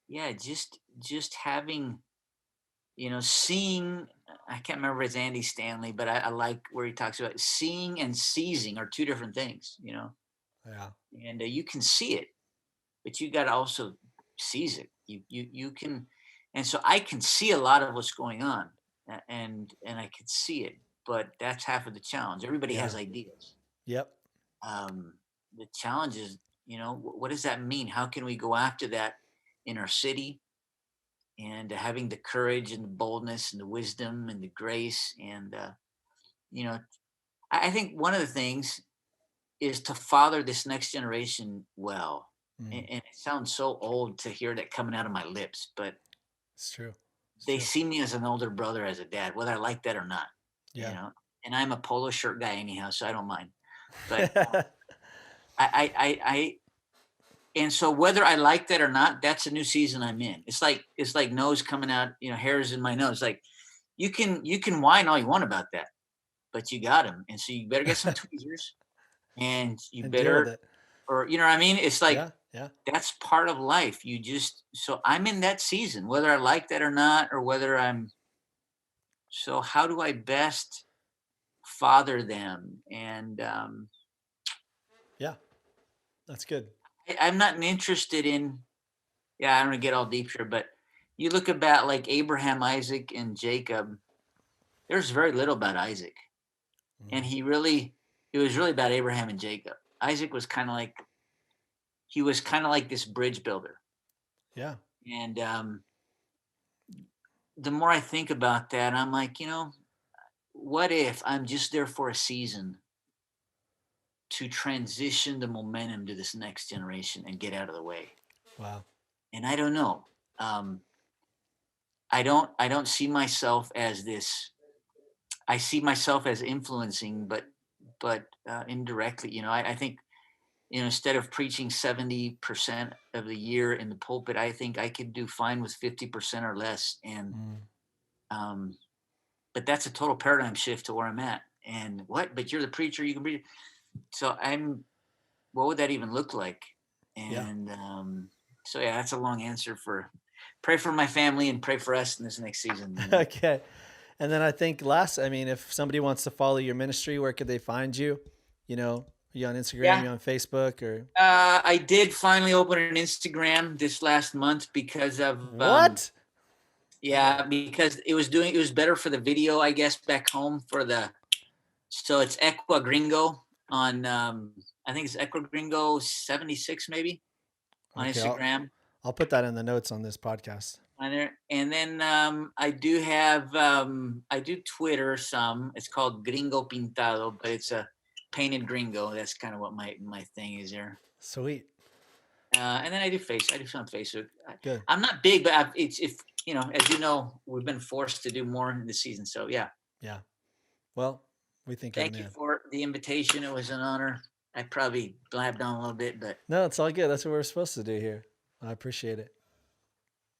Speaker 2: yeah, just having seeing. I can't remember if it's Andy Stanley, but I like where he talks about seeing and seizing are two different things.
Speaker 1: Yeah.
Speaker 2: And you can see it, but you got to also seize it. You can, and so I can see a lot of what's going on, and I can see it, but that's half of the challenge. Everybody has
Speaker 1: Yeah.
Speaker 2: ideas.
Speaker 1: Yep.
Speaker 2: Um, the challenge is, what does that mean? How can we go after that in our city? And having the courage and the boldness and the wisdom and the grace and you know, I think one of the things is to father this next generation well.
Speaker 1: Mm,
Speaker 2: And it sounds so old to hear that coming out of my lips, but
Speaker 1: it's true. It's
Speaker 2: they
Speaker 1: true.
Speaker 2: see me as an older brother, as a dad, whether I like that or not, you
Speaker 1: Yeah.
Speaker 2: know. And I'm a polo shirt guy anyhow, so I don't mind. But I and so whether I like that or not, that's a new season I'm in. It's like nose coming out, hairs in my nose. Like you can whine all you want about that, but you got them, and so you better get some tweezers, and you
Speaker 1: And deal with
Speaker 2: better,
Speaker 1: it.
Speaker 2: or you know what I mean. It's like
Speaker 1: Yeah. Yeah.
Speaker 2: that's part of life. So I'm in that season, whether I like that or not, or whether I'm. So how do I best father them? And
Speaker 1: Yeah. That's good.
Speaker 2: I'm not interested in. Yeah, I don't want to get all deep here, but you look about like Abraham, Isaac, and Jacob. There's very little about Isaac, and
Speaker 1: Mm,
Speaker 2: it was really about Abraham and Jacob. Isaac was kind of like this bridge builder,
Speaker 1: yeah.
Speaker 2: and the more I think about that, I'm like, what if I'm just there for a season to transition the momentum to this next generation and get out of the way?
Speaker 1: Wow.
Speaker 2: And I don't know. Um, I don't see myself as this. I see myself as influencing, but but indirectly, I think, instead of preaching 70% of the year in the pulpit, I think I could do fine with 50% or less. And
Speaker 1: Mm.
Speaker 2: um, but that's a total paradigm shift to where I'm at. And what? But you're the preacher. You can preach. So what would that even look like?
Speaker 1: Yeah.
Speaker 2: And so yeah, that's a long answer for pray for my family and pray for us in this next season.
Speaker 1: Okay. And then I think I mean, if somebody wants to follow your ministry, where could they find you? Are you on Instagram?
Speaker 2: Yeah,
Speaker 1: You on Facebook or
Speaker 2: I did finally open an Instagram this last month because of
Speaker 1: what?
Speaker 2: yeah, because it was better for the video, I guess, back home so it's Equa Gringo on I think it's Equa Gringo 76 maybe on
Speaker 1: Okay,
Speaker 2: Instagram
Speaker 1: I'll put that in the notes on this podcast.
Speaker 2: on there. And then I do Twitter some. It's called Gringo Pintado, but it's a painted gringo. That's kind of what my thing is there.
Speaker 1: Sweet.
Speaker 2: And then I do some Facebook.
Speaker 1: Good.
Speaker 2: I'm not big, but it's if as you know, we've been forced to do more in the season. So yeah,
Speaker 1: Yeah. Well, we think you're the
Speaker 2: thank you
Speaker 1: man.
Speaker 2: for the invitation. It was an honor. I probably blabbed on a little bit, but
Speaker 1: No, it's all good. That's what we're supposed to do here. I appreciate it.